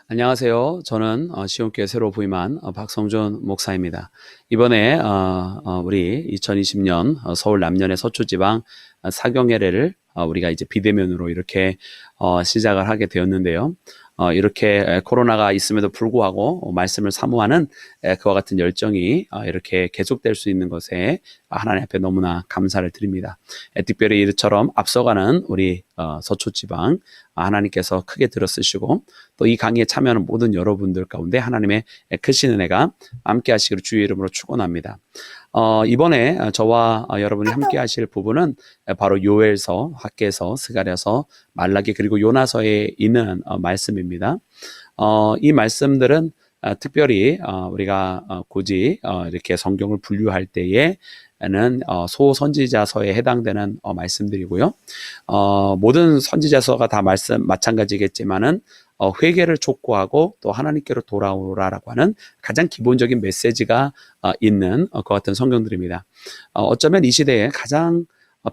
안녕하세요. 저는 시온교회 새로 부임한 박성준 목사입니다. 이번에 우리 2020년 서울 남년의 서초지방 사경예배를 우리가 이제 비대면으로 이렇게 시작을 하게 되었는데요. 이렇게 코로나가 있음에도 불구하고 말씀을 사모하는 그와 같은 열정이 이렇게 계속될 수 있는 것에 하나님 앞에 너무나 감사를 드립니다. 특별히 이처럼 앞서가는 우리 서초지방 하나님께서 크게 들어쓰시고 또 이 강의에 참여하는 모든 여러분들 가운데 하나님의 크신 은혜가 함께 하시기를 주의 이름으로 축원합니다. 이번에 저와 여러분이 함께 하실 부분은 바로 요엘서, 학개서, 스가랴서, 말라기 그리고 요나서에 있는 말씀입니다. 이 말씀들은 특별히 우리가 굳이 이렇게 성경을 분류할 때에는 소선지자서에 해당되는 말씀들이고요. 모든 선지자서가 다 마찬가지겠지만은 회개를 촉구하고 또 하나님께로 돌아오라라고 하는 가장 기본적인 메시지가 있는 그 같은 성경들입니다. 어쩌면 이 시대에 가장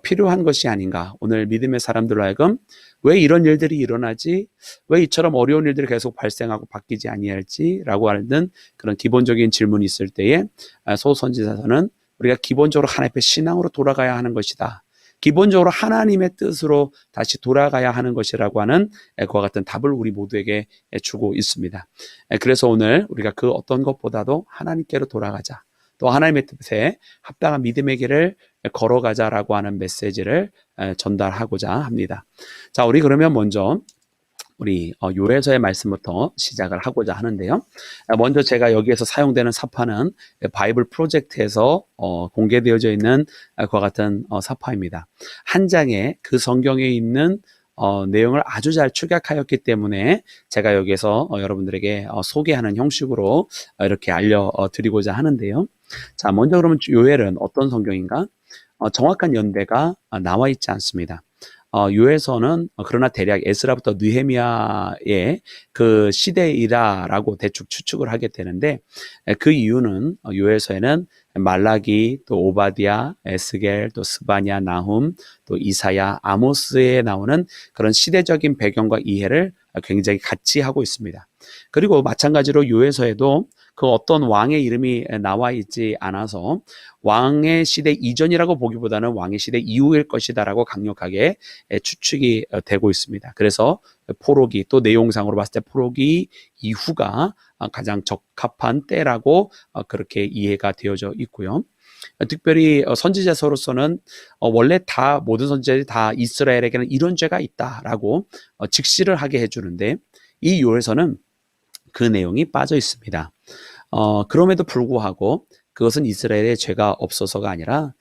필요한 것이 아닌가. 오늘 믿음의 사람들로 하여금 왜 이런 일들이 일어나지? 왜 이처럼 어려운 일들이 계속 발생하고 바뀌지 아니할지라고 하는 그런 기본적인 질문이 있을 때에 소선지자서는 우리가 기본적으로 하나님 앞에 신앙으로 돌아가야 하는 것이다. 기본적으로 하나님의 뜻으로 다시 돌아가야 하는 것이라고 하는 그와 같은 답을 우리 모두에게 주고 있습니다. 그래서 오늘 우리가 그 어떤 것보다도 하나님께로 돌아가자. 또 하나님의 뜻에 합당한 믿음의 길을 걸어가자라고 하는 메시지를 전달하고자 합니다. 자, 우리 그러면 먼저 우리 요엘서의 말씀부터 시작을 하고자 하는데요. 먼저 제가 여기에서 사용되는 사파는 바이블 프로젝트에서 공개되어져 있는 그와 같은 사파입니다. 한 장에 그 성경에 있는 내용을 아주 잘 축약하였기 때문에 제가 여기에서 여러분들에게 소개하는 형식으로 이렇게 알려드리고자 하는데요. 자, 먼저 그러면 요엘은 어떤 성경인가? 정확한 연대가 나와 있지 않습니다. 요엘서는 그러나 대략 에스라부터 느헤미야의 그 시대이다라고 대충 추측을 하게 되는데 그 이유는 요엘서에는 말라기, 또 오바디아, 에스겔, 또 스바냐, 나훔, 또 이사야, 아모스에 나오는 그런 시대적인 배경과 이해를 굉장히 같이 하고 있습니다. 그리고 마찬가지로 요엘서에도 그 어떤 왕의 이름이 나와 있지 않아서 왕의 시대 이전이라고 보기보다는 왕의 시대 이후일 것이다라고 강력하게 추측이 되고 있습니다. 그래서 포로기 또 내용상으로 봤을 때 포로기 이후가 가장 적합한 때라고 그렇게 이해가 되어져 있고요. 특별히 선지자서로서는 원래 다 모든 선지자들이 다 이스라엘에게는 이런 죄가 있다라고 직시를 하게 해주는데 이 요엘서는 그 내용이 빠져 있습니다. 그럼에도 불구하고 그것은 이스라엘의 죄가 없어서가 아니라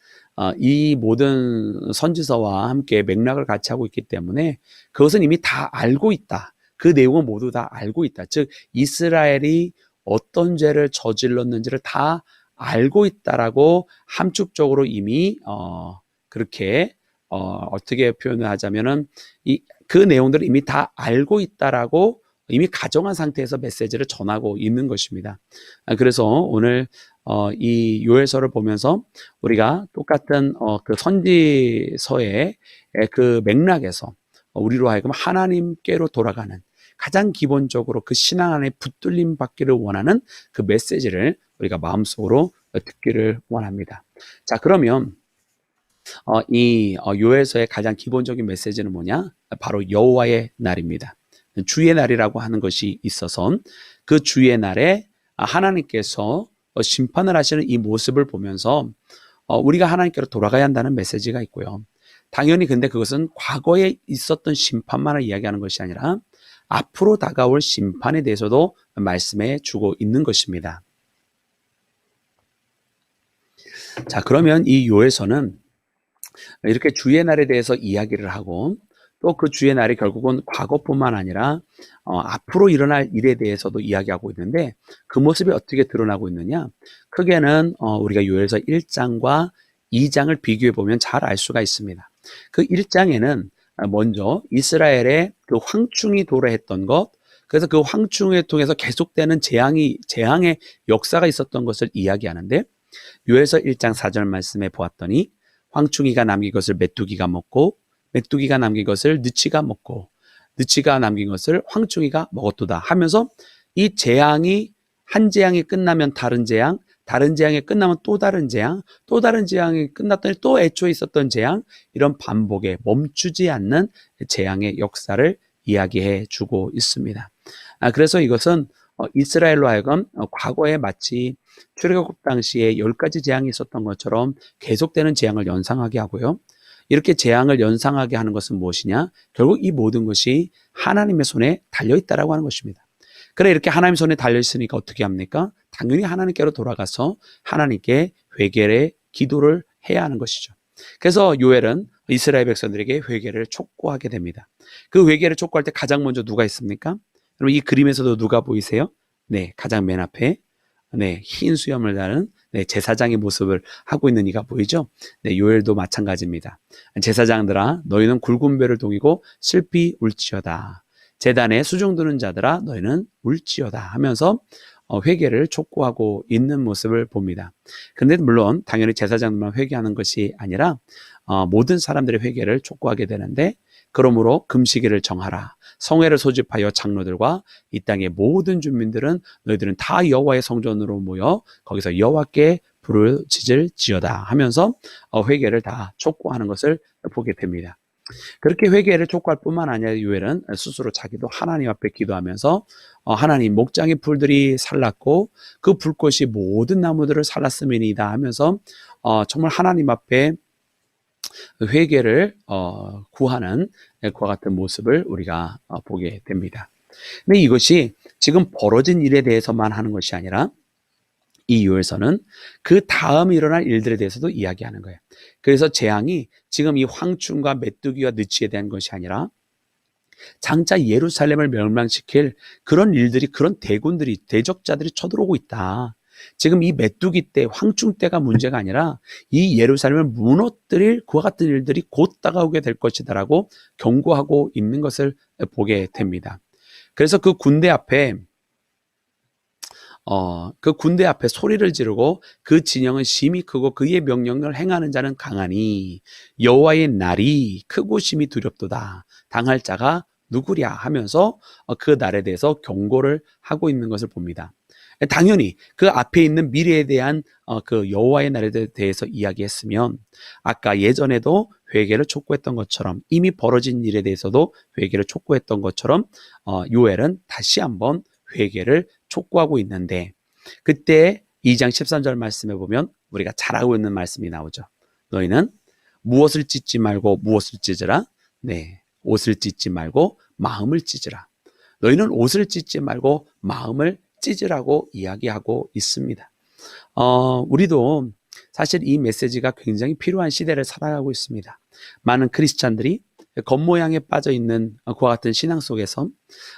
이 모든 선지서와 함께 맥락을 같이 하고 있기 때문에 그것은 이미 다 알고 있다. 그 내용은 모두 다 알고 있다. 즉 이스라엘이 어떤 죄를 저질렀는지를 다 알고 있다라고 함축적으로 이미 그렇게 어떻게 표현을 하자면은 그 내용들을 이미 다 알고 있다라고 이미 가정한 상태에서 메시지를 전하고 있는 것입니다. 그래서 오늘 이 요엘서를 보면서 우리가 똑같은 그 선지서의 그 맥락에서 우리로 하여금 하나님께로 돌아가는 가장 기본적으로 그 신앙 안에 붙들림 받기를 원하는 그 메시지를 우리가 마음속으로 듣기를 원합니다. 자, 그러면 이 요엘서의 가장 기본적인 메시지는 뭐냐? 바로 여호와의 날입니다. 주의 날이라고 하는 것이 있어서 그 주의 날에 하나님께서 심판을 하시는 이 모습을 보면서 우리가 하나님께로 돌아가야 한다는 메시지가 있고요. 당연히 근데 그것은 과거에 있었던 심판만을 이야기하는 것이 아니라 앞으로 다가올 심판에 대해서도 말씀해 주고 있는 것입니다. 자, 그러면 이 요엘서는 이렇게 주의 날에 대해서 이야기를 하고 또 그 주의 날이 결국은 과거뿐만 아니라 앞으로 일어날 일에 대해서도 이야기하고 있는데 그 모습이 어떻게 드러나고 있느냐? 크게는 우리가 요엘서 1장과 2장을 비교해 보면 잘 알 수가 있습니다. 그 1장에는 먼저 이스라엘의 그 황충이 도래했던 것, 그래서 그 황충을 통해서 계속되는 재앙의 역사가 있었던 것을 이야기하는데 요엘서 1장 4절 말씀에 보았더니 황충이가 남긴 것을 메뚜기가 먹고 메뚜기가 남긴 것을 느치가 먹고 느치가 남긴 것을 황충이가 먹었도다 하면서 이 재앙이 한 재앙이 끝나면 다른 재앙, 다른 재앙이 끝나면 또 다른 재앙, 또 다른 재앙이 끝났더니 또 애초에 있었던 재앙, 이런 반복에 멈추지 않는 재앙의 역사를 이야기해 주고 있습니다. 그래서 이것은 이스라엘로 하여금 과거에 마치 출애굽 당시에 10가지 재앙이 있었던 것처럼 계속되는 재앙을 연상하게 하고요. 이렇게 재앙을 연상하게 하는 것은 무엇이냐? 결국 이 모든 것이 하나님의 손에 달려있다라고 하는 것입니다. 그래, 이렇게 하나님 손에 달려있으니까 어떻게 합니까? 당연히 하나님께로 돌아가서 하나님께 회개의 기도를 해야 하는 것이죠. 그래서 요엘은 이스라엘 백성들에게 회개를 촉구하게 됩니다. 그 회개를 촉구할 때 가장 먼저 누가 있습니까? 여러분, 이 그림에서도 누가 보이세요? 네, 가장 맨 앞에 흰 수염을 다는 제사장의 모습을 하고 있는 이가 보이죠? 요엘도 마찬가지입니다. 제사장들아, 너희는 굵은 배를 동이고 슬피 울지어다. 제단에 수종 드는 자들아, 너희는 울지어다 하면서 회개를 촉구하고 있는 모습을 봅니다. 그런데 물론 당연히 제사장들만 회개하는 것이 아니라 모든 사람들의 회개를 촉구하게 되는데, 그러므로 금식일을 정하라. 성회를 소집하여 장로들과 이 땅의 모든 주민들은 너희들은 다 여호와의 성전으로 모여 거기서 여호와께 부르짖을 지어다 하면서 회개를 다 촉구하는 것을 보게 됩니다. 그렇게 회개를 촉구할 뿐만 아니라 요엘은 스스로 자기도 하나님 앞에 기도하면서 하나님, 목장의 풀들이 살랐고 그 불꽃이 모든 나무들을 살랐음이니이다 하면서 정말 하나님 앞에 회개를 구하는 그와 같은 모습을 우리가 보게 됩니다. 근데 이것이 지금 벌어진 일에 대해서만 하는 것이 아니라 이 요엘서는 그 다음 일어날 일들에 대해서도 이야기하는 거예요. 그래서 재앙이 지금 이 황충과 메뚜기와 느치에 대한 것이 아니라 장차 예루살렘을 멸망시킬 그런 일들이, 그런 대군들이, 대적자들이 쳐들어오고 있다. 지금 이 메뚜기 때, 황충 때가 문제가 아니라 이 예루살렘을 무너뜨릴 그와 같은 일들이 곧 다가오게 될 것이다라고 경고하고 있는 것을 보게 됩니다. 그래서 그 군대 앞에 소리를 지르고 그 진영은 심히 크고 그의 명령을 행하는 자는 강하니 여호와의 날이 크고 심히 두렵도다. 당할 자가 누구랴 하면서 그 날에 대해서 경고를 하고 있는 것을 봅니다. 당연히 그 앞에 있는 미래에 대한 그 여호와의 날에 대해서 이야기했으면 아까 예전에도 회개를 촉구했던 것처럼, 이미 벌어진 일에 대해서도 회개를 촉구했던 것처럼 요엘은 다시 한번 회개를 촉구하고 있는데, 그때 2장 13절 말씀에 보면 우리가 잘 알고 있는 말씀이 나오죠. 너희는 무엇을 찢지 말고 무엇을 찢으라? 옷을 찢지 말고 마음을 찢으라. 너희는 옷을 찢지 말고 마음을 찢으라고 이야기하고 있습니다. 우리도 사실 이 메시지가 굉장히 필요한 시대를 살아가고 있습니다. 많은 크리스찬들이 겉모양에 빠져 있는 그와 같은 신앙 속에서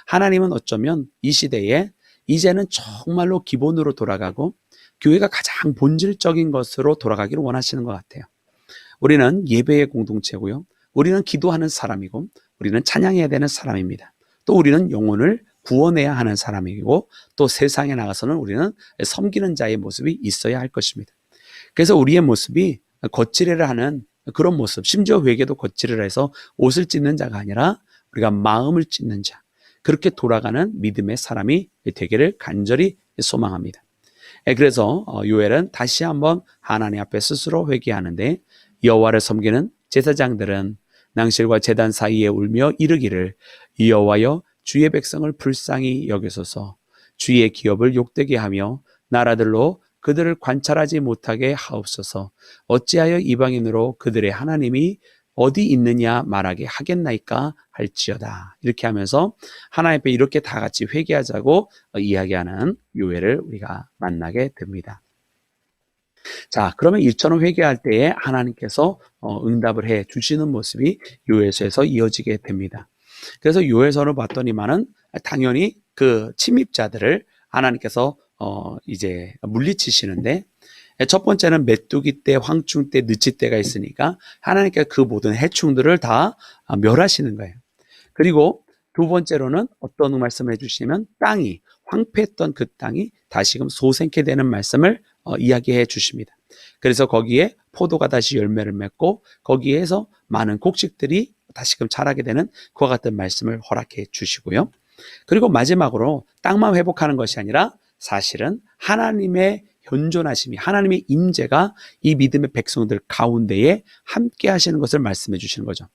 하나님은 어쩌면 이 시대에 이제는 정말로 기본으로 돌아가고 교회가 가장 본질적인 것으로 돌아가기를 원하시는 것 같아요. 우리는 예배의 공동체고요. 우리는 기도하는 사람이고 우리는 찬양해야 되는 사람입니다. 또 우리는 영혼을 구원해야 하는 사람이고 또 세상에 나가서는 우리는 섬기는 자의 모습이 있어야 할 것입니다. 그래서 우리의 모습이 겉지레를 하는 그런 모습, 심지어 회개도 겉지레를 해서 옷을 찢는 자가 아니라 우리가 마음을 찢는 자, 그렇게 돌아가는 믿음의 사람이 되기를 간절히 소망합니다. 그래서 요엘은 다시 한번 하나님 앞에 스스로 회개하는데, 여호와를 섬기는 제사장들은 낭실과 제단 사이에 울며 이르기를 여호와여 주의 백성을 불쌍히 여기소서, 주의 기업을 욕되게 하며 나라들로 그들을 관찰하지 못하게 하옵소서. 어찌하여 이방인으로 그들의 하나님이 어디 있느냐 말하게 하겠나이까 할지어다. 이렇게 하면서 하나님 앞에 이렇게 다 같이 회개하자고 이야기하는 요엘을 우리가 만나게 됩니다. 자, 그러면 이처럼 회개할 때에 하나님께서 응답을 해 주시는 모습이 요엘서에서 이어지게 됩니다. 그래서 요엘서를 봤더니만은 당연히 그 침입자들을 하나님께서 이제 물리치시는데, 첫 번째는 메뚜기 때, 황충 때, 느치 때가 있으니까 하나님께서 그 모든 해충들을 다 멸하시는 거예요. 그리고 두 번째로는 어떤 말씀을 해주시면 땅이, 황폐했던 그 땅이 다시금 소생케 되는 말씀을 이야기해 주십니다. 그래서 거기에 포도가 다시 열매를 맺고 거기에서 많은 곡식들이 다시금 자라게 되는 그와 같은 말씀을 허락해 주시고요. 그리고 마지막으로 땅만 회복하는 것이 아니라 사실은 하나님의 현존하심이, 하나님의 임재가 이 믿음의 백성들 가운데에 함께 하시는 것을 말씀해 주시는 거죠.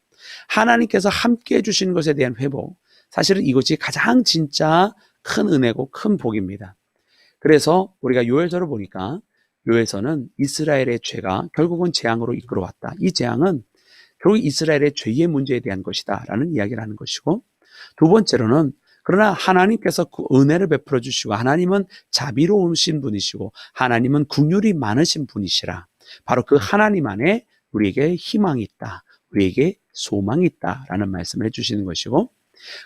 하나님께서 함께 해 주시는 것에 대한 회복, 사실은 이것이 가장 진짜 큰 은혜고 큰 복입니다. 그래서 우리가 요엘서를 보니까 요엘서는 이스라엘의 죄가 결국은 재앙으로 이끌어왔다. 이 재앙은 결국 이스라엘의 죄의 문제에 대한 것이다 라는 이야기를 하는 것이고, 두 번째로는 그러나 하나님께서 그 은혜를 베풀어 주시고 하나님은 자비로우신 분이시고 하나님은 긍휼이 많으신 분이시라. 바로 그 하나님 안에 우리에게 희망이 있다, 우리에게 소망이 있다라는 말씀을 해주시는 것이고,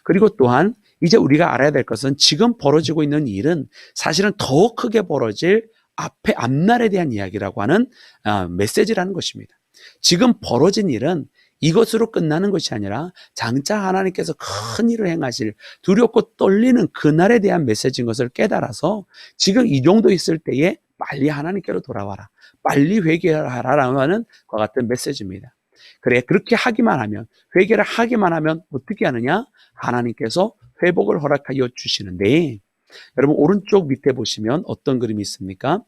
그리고 또한 이제 우리가 알아야 될 것은 지금 벌어지고 있는 일은 사실은 더 크게 벌어질 앞날에 대한 이야기라고 하는 메시지라는 것입니다. 지금 벌어진 일은 이것으로 끝나는 것이 아니라 장차 하나님께서 큰 일을 행하실 두렵고 떨리는 그날에 대한 메시지인 것을 깨달아서 지금 이 정도 있을 때에 빨리 하나님께로 돌아와라, 빨리 회개하라라고 하는 그와 같은 메시지입니다. 그래, 그렇게 하기만 하면, 회개를 하기만 하면 어떻게 하느냐? 하나님께서 회복을 허락하여 주시는데, 여러분 오른쪽 밑에 보시면 어떤 그림이 있습니까?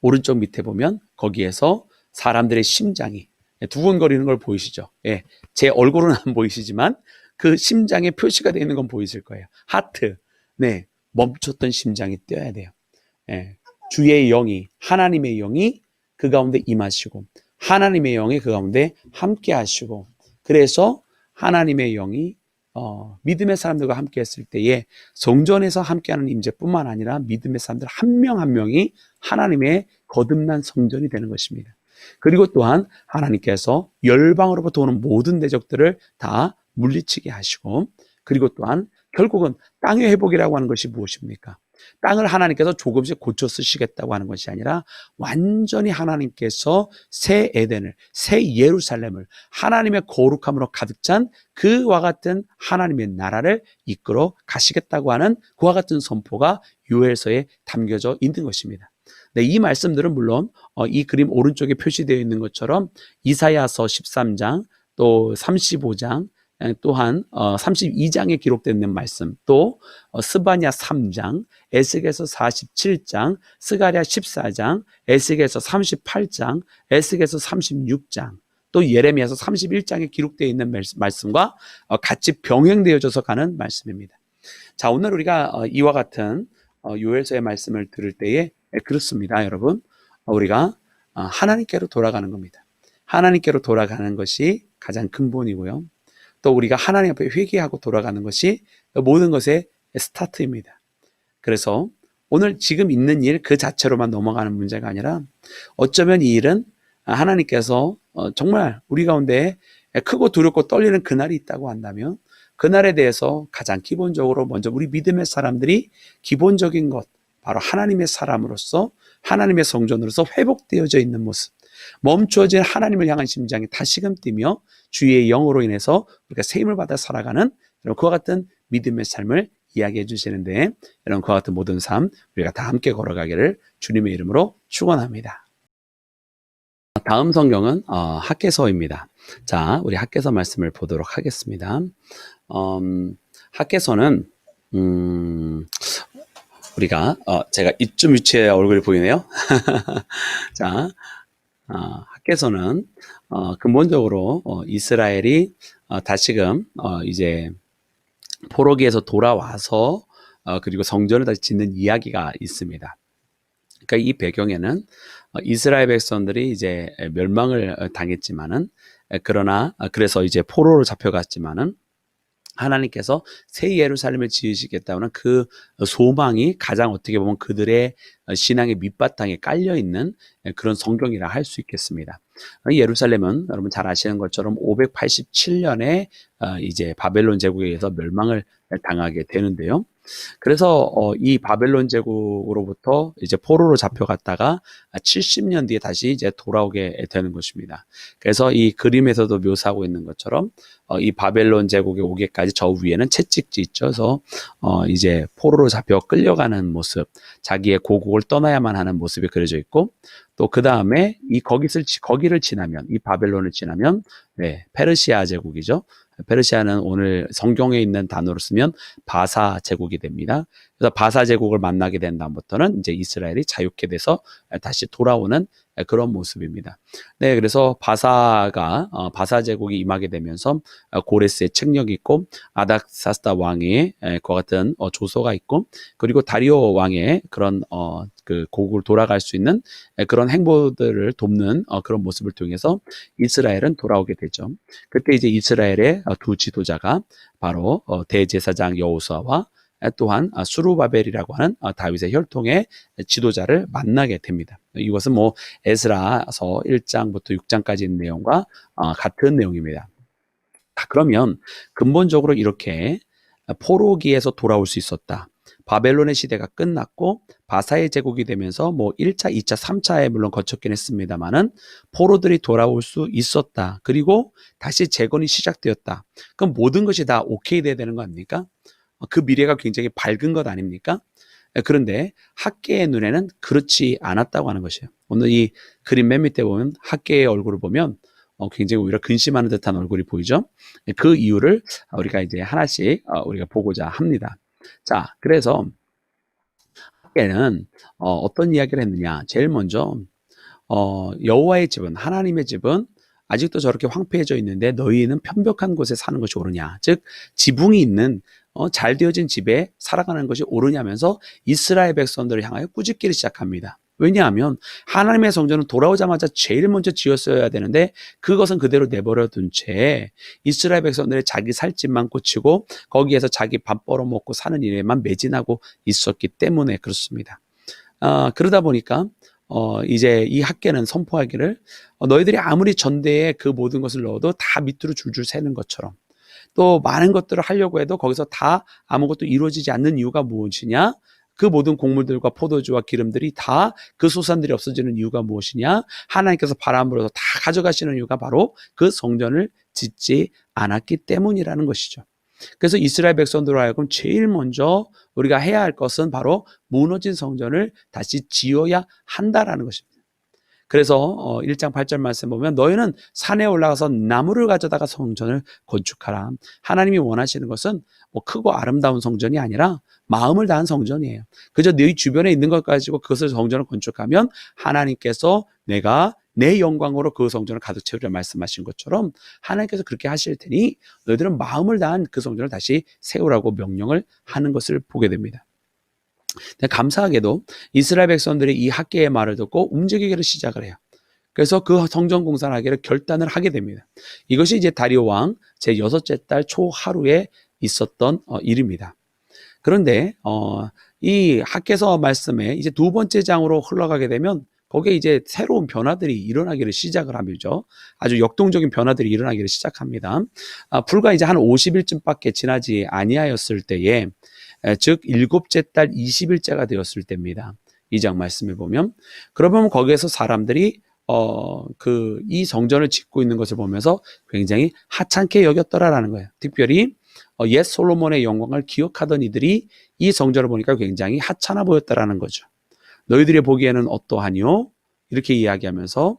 오른쪽 밑에 보면 거기에서 사람들의 심장이 두근거리는 걸 보이시죠? 예, 제 얼굴은 안 보이시지만 그 심장에 표시가 되어 있는 건 보이실 거예요. 하트. 네, 멈췄던 심장이 뛰어야 돼요. 예, 주의 영이, 하나님의 영이 그 가운데 임하시고 하나님의 영이 그 가운데 함께 하시고, 그래서 하나님의 영이 믿음의 사람들과 함께 했을 때에 성전에서 함께하는 임재뿐만 아니라 믿음의 사람들 한 명 한 명이 하나님의 거듭난 성전이 되는 것입니다. 그리고 또한 하나님께서 열방으로부터 오는 모든 대적들을 다 물리치게 하시고, 그리고 또한 결국은 땅의 회복이라고 하는 것이 무엇입니까? 땅을 하나님께서 조금씩 고쳐 쓰시겠다고 하는 것이 아니라 완전히 하나님께서 새 에덴을, 새 예루살렘을 하나님의 거룩함으로 가득 찬 그와 같은 하나님의 나라를 이끌어 가시겠다고 하는 그와 같은 선포가 요엘서에 담겨져 있는 것입니다. 네, 이 말씀들은 물론 이 그림 오른쪽에 표시되어 있는 것처럼 이사야서 13장, 또 35장, 또한 32장에 기록되어 있는 말씀, 또 스바냐 3장, 에스겔서 47장, 스가랴 14장, 에스겔서 38장, 에스겔서 36장, 또 예레미야서 31장에 기록되어 있는 말씀과 같이 병행되어져서 가는 말씀입니다. 자, 오늘 우리가 이와 같은 요엘서의 말씀을 들을 때에 그렇습니다, 여러분. 우리가 하나님께로 돌아가는 겁니다. 하나님께로 돌아가는 것이 가장 근본이고요. 또 우리가 하나님 앞에 회개하고 돌아가는 것이 모든 것의 스타트입니다. 그래서 오늘 지금 있는 일 그 자체로만 넘어가는 문제가 아니라 어쩌면 이 일은 하나님께서 정말 우리 가운데 크고 두렵고 떨리는 그날이 있다고 한다면 그날에 대해서 가장 기본적으로 먼저 우리 믿음의 사람들이 기본적인 것, 바로 하나님의 사람으로서 하나님의 성전으로서 회복되어져 있는 모습, 멈추어진 하나님을 향한 심장이 다시금 뛰며 주의 영으로 인해서 우리가 세임을 받아 살아가는 그와 같은 믿음의 삶을 이야기해 주시는데, 여러분 그와 같은 모든 삶 우리가 다 함께 걸어가기를 주님의 이름으로 축원합니다. 다음 성경은 학개서입니다. 자, 우리 학개서 말씀을 보도록 하겠습니다. 학개서는 우리가 제가 이쯤 위치에 얼굴이 보이네요. 자, 학개서는 근본적으로 이스라엘이 다시금 이제 포로기에서 돌아와서 그리고 성전을 다시 짓는 이야기가 있습니다. 그러니까 이 배경에는 이스라엘 백성들이 이제 멸망을 당했지만은, 그러나 그래서 이제 포로로 잡혀갔지만은 하나님께서 새 예루살렘을 지으시겠다는 그 소망이 가장 어떻게 보면 그들의 신앙의 밑바탕에 깔려 있는 그런 성경이라 할 수 있겠습니다. 예루살렘은 여러분 잘 아시는 것처럼 587년에 이제 바벨론 제국에 의해서 멸망을 당하게 되는데요. 그래서 이 바벨론 제국으로부터 이제 포로로 잡혀갔다가 70년 뒤에 다시 이제 돌아오게 되는 것입니다. 그래서 이 그림에서도 묘사하고 있는 것처럼 이 바벨론 제국에 오기까지 저 위에는 채찍지 있죠. 그래서 이제 포로로 잡혀 끌려가는 모습, 자기의 고국을 떠나야만 하는 모습이 그려져 있고, 또 그 다음에 거기를 지나면, 이 바벨론을 지나면, 네, 페르시아 제국이죠. 페르시아는 오늘 성경에 있는 단어로 쓰면 바사 제국이 됩니다. 그래서 바사 제국을 만나게 된 다음부터는 이제 이스라엘이 자유케 돼서 다시 돌아오는 그런 모습입니다. 네, 그래서 바사 제국이 임하게 되면서 고레스의 책령이 있고, 아닥사스다 왕의 그와 같은 조서가 있고, 그리고 다리오 왕의 그런 그 고국을 돌아갈 수 있는 그런 행보들을 돕는 그런 모습을 통해서 이스라엘은 돌아오게 되죠. 그때 이제 이스라엘의 두 지도자가 바로 대제사장 여호수아와 또한 수르바벨이라고 하는 다윗의 혈통의 지도자를 만나게 됩니다. 이것은 뭐 에스라서 1장부터 6장까지 있는 내용과 같은 내용입니다. 그러면 근본적으로 이렇게 포로기에서 돌아올 수 있었다. 바벨론의 시대가 끝났고 바사의 제국이 되면서 뭐 1차, 2차, 3차에 물론 거쳤긴 했습니다만은 포로들이 돌아올 수 있었다. 그리고 다시 재건이 시작되었다. 그럼 모든 것이 다 오케이 돼야 되는 거 아닙니까? 그 미래가 굉장히 밝은 것 아닙니까? 그런데 학계의 눈에는 그렇지 않았다고 하는 것이에요. 오늘 이 그림 맨 밑에 보면 학계의 얼굴을 보면 굉장히 오히려 근심하는 듯한 얼굴이 보이죠. 그 이유를 우리가 이제 하나씩 우리가 보고자 합니다. 자, 그래서 학계는 어떤 이야기를 했느냐? 제일 먼저 여호와의 집은, 하나님의 집은 아직도 저렇게 황폐해져 있는데 너희는 편벽한 곳에 사는 것이 옳으냐? 즉 지붕이 있는 잘 되어진 집에 살아가는 것이 옳으냐면서 이스라엘 백성들을 향하여 꾸짖기를 시작합니다. 왜냐하면 하나님의 성전은 돌아오자마자 제일 먼저 지었어야 되는데 그것은 그대로 내버려 둔 채 이스라엘 백성들의 자기 살 집만 꽂히고 거기에서 자기 밥 벌어먹고 사는 일에만 매진하고 있었기 때문에 그렇습니다. 그러다 보니까 이제 이 학계는 선포하기를 너희들이 아무리 전대에 그 모든 것을 넣어도 다 밑으로 줄줄 새는 것처럼, 또 많은 것들을 하려고 해도 거기서 다 아무것도 이루어지지 않는 이유가 무엇이냐? 그 모든 곡물들과 포도주와 기름들이 다 그 소산들이 없어지는 이유가 무엇이냐? 하나님께서 바람 불어서 다 가져가시는 이유가 바로 그 성전을 짓지 않았기 때문이라는 것이죠. 그래서 이스라엘 백성들로 하여금 제일 먼저 우리가 해야 할 것은 바로 무너진 성전을 다시 지어야 한다라는 것입니다. 그래서 1장 8절 말씀 보면 너희는 산에 올라가서 나무를 가져다가 성전을 건축하라. 하나님이 원하시는 것은 뭐 크고 아름다운 성전이 아니라 마음을 다한 성전이에요. 그저 너희 주변에 있는 것 가지고 그것을 성전을 건축하면 하나님께서 내가 내 영광으로 그 성전을 가득 채우려 말씀하신 것처럼 하나님께서 그렇게 하실 테니 너희들은 마음을 다한 그 성전을 다시 세우라고 명령을 하는 것을 보게 됩니다. 감사하게도 이스라엘 백성들이 이 학계의 말을 듣고 움직이기를 시작을 해요. 그래서 그 성전 공사를 하기를 결단을 하게 됩니다. 이것이 이제 다리오 왕 제6째 달 초하루에 있었던 일입니다. 그런데 이 학계서 말씀에 이제 두 번째 장으로 흘러가게 되면 거기에 이제 새로운 변화들이 일어나기를 시작을 하죠. 아주 역동적인 변화들이 일어나기를 시작합니다. 불과 이제 한 50일쯤밖에 지나지 아니하였을 때에, 즉 7째 달 20일째가 되었을 때입니다. 이 장 말씀을 보면, 그러면 거기에서 사람들이 이 성전을 짓고 있는 것을 보면서 굉장히 하찮게 여겼더라라는 거예요. 특별히 옛 솔로몬의 영광을 기억하던 이들이 이 성전을 보니까 굉장히 하찮아 보였다라는 거죠. 너희들이 보기에는 어떠하니요? 이렇게 이야기하면서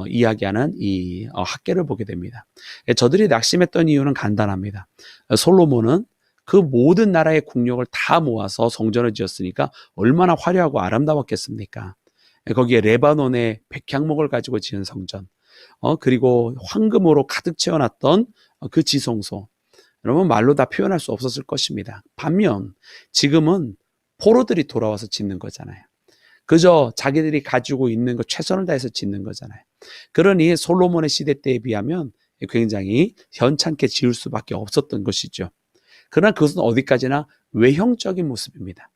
이야기하는 이 학계를 보게 됩니다. 저들이 낙심했던 이유는 간단합니다. 솔로몬은 그 모든 나라의 국력을 다 모아서 성전을 지었으니까 얼마나 화려하고 아름다웠겠습니까? 거기에 레바논의 백향목을 가지고 지은 성전, 그리고 황금으로 가득 채워놨던 그 지성소, 여러분 말로 다 표현할 수 없었을 것입니다. 반면 지금은 포로들이 돌아와서 짓는 거잖아요. 그저 자기들이 가지고 있는 것 최선을 다해서 짓는 거잖아요. 그러니 솔로몬의 시대 때에 비하면 굉장히 현찮게 지을 수밖에 없었던 것이죠. 그러나 그것은 어디까지나 외형적인 모습입니다.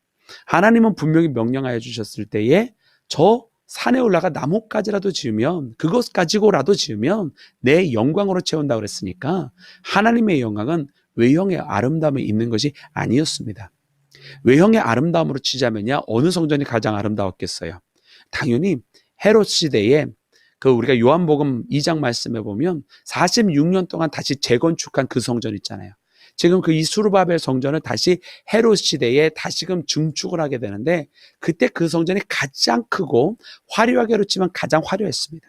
하나님은 분명히 명령하여 주셨을 때에 저 산에 올라가 나뭇가지라도 지으면, 그것 가지고라도 지으면 내 영광으로 채운다 그랬으니까 하나님의 영광은 외형의 아름다움에 있는 것이 아니었습니다. 외형의 아름다움으로 치자면야 어느 성전이 가장 아름다웠겠어요? 당연히 헤롯 시대에 그 우리가 요한복음 2장 말씀에 보면 46년 동안 다시 재건축한 그 성전 있잖아요. 지금 그 이수르바벨 성전을 다시 헤롯 시대에 다시금 증축을 하게 되는데, 그때 그 성전이 가장 크고 화려하게 치면 가장 화려했습니다.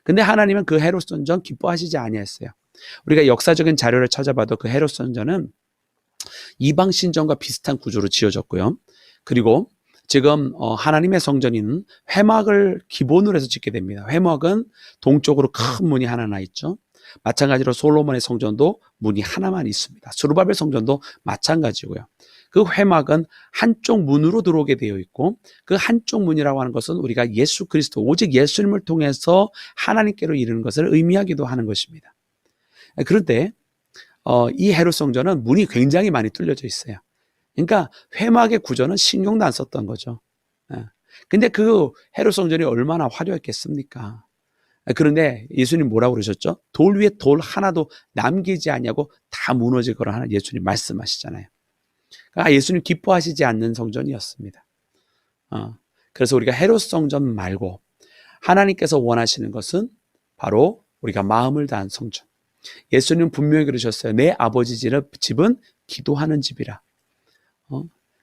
근데 하나님은 그 헤롯 성전 기뻐하시지 아니했어요. 우리가 역사적인 자료를 찾아봐도 그 헤롯 성전은 이방 신전과 비슷한 구조로 지어졌고요. 그리고 지금 하나님의 성전인 회막을 기본으로 해서 짓게 됩니다. 회막은 동쪽으로 큰 문이 하나 나 있죠. 마찬가지로 솔로몬의 성전도 문이 하나만 있습니다. 스루바벨 성전도 마찬가지고요. 그 회막은 한쪽 문으로 들어오게 되어 있고, 그 한쪽 문이라고 하는 것은 우리가 예수 그리스도, 오직 예수님을 통해서 하나님께로 이르는 것을 의미하기도 하는 것입니다. 그런데 이 헤롯 성전은 문이 굉장히 많이 뚫려져 있어요. 그러니까 회막의 구조는 신경도 안 썼던 거죠. 근데 그 헤롯 성전이 얼마나 화려했겠습니까? 그런데 예수님 뭐라고 그러셨죠? 돌 위에 돌 하나도 남기지 아니하고 다 무너질 거라 하는 예수님 말씀하시잖아요. 그러니까 예수님 기뻐하시지 않는 성전이었습니다. 그래서 우리가 헤롯 성전 말고 하나님께서 원하시는 것은 바로 우리가 마음을 다한 성전. 예수님 분명히 그러셨어요. 내 아버지 집은 기도하는 집이라.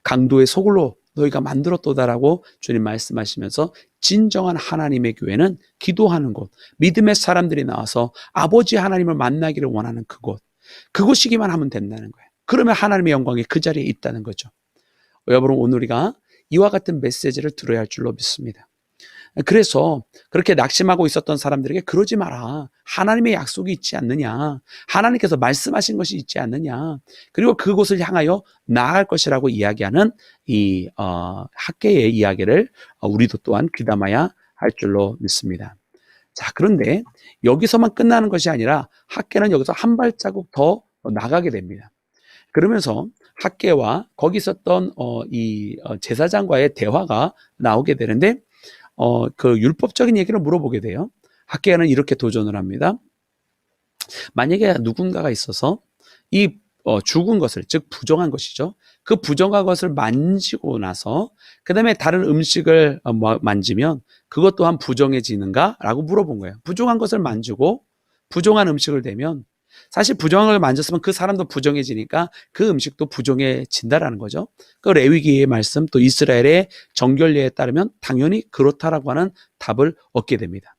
강도의 소굴로 너희가 만들었도다라고 주님 말씀하시면서, 진정한 하나님의 교회는 기도하는 곳, 믿음의 사람들이 나와서 아버지 하나님을 만나기를 원하는 그곳, 그곳이기만 하면 된다는 거예요. 그러면 하나님의 영광이 그 자리에 있다는 거죠. 여러분, 오늘 우리가 이와 같은 메시지를 들어야 할 줄로 믿습니다. 그래서 그렇게 낙심하고 있었던 사람들에게 그러지 마라. 하나님의 약속이 있지 않느냐. 하나님께서 말씀하신 것이 있지 않느냐. 그리고 그곳을 향하여 나아갈 것이라고 이야기하는 이 학개의 이야기를 우리도 또한 귀담아야 할 줄로 믿습니다. 자, 그런데 여기서만 끝나는 것이 아니라 학개는 여기서 한 발자국 더 나가게 됩니다. 그러면서 학개와 거기 있었던 이 제사장과의 대화가 나오게 되는데, 그 율법적인 얘기를 물어보게 돼요. 학개는 이렇게 도전을 합니다. 만약에 누군가가 있어서 이 죽은 것을, 즉 부정한 것이죠. 그 부정한 것을 만지고 나서 그 다음에 다른 음식을 만지면 그것 또한 부정해지는가? 라고 물어본 거예요. 부정한 것을 만지고 부정한 음식을 대면, 사실 부정한 걸 만졌으면 그 사람도 부정해지니까 그 음식도 부정해진다라는 거죠. 그 레위기의 말씀, 또 이스라엘의 정결례에 따르면 당연히 그렇다라고 하는 답을 얻게 됩니다.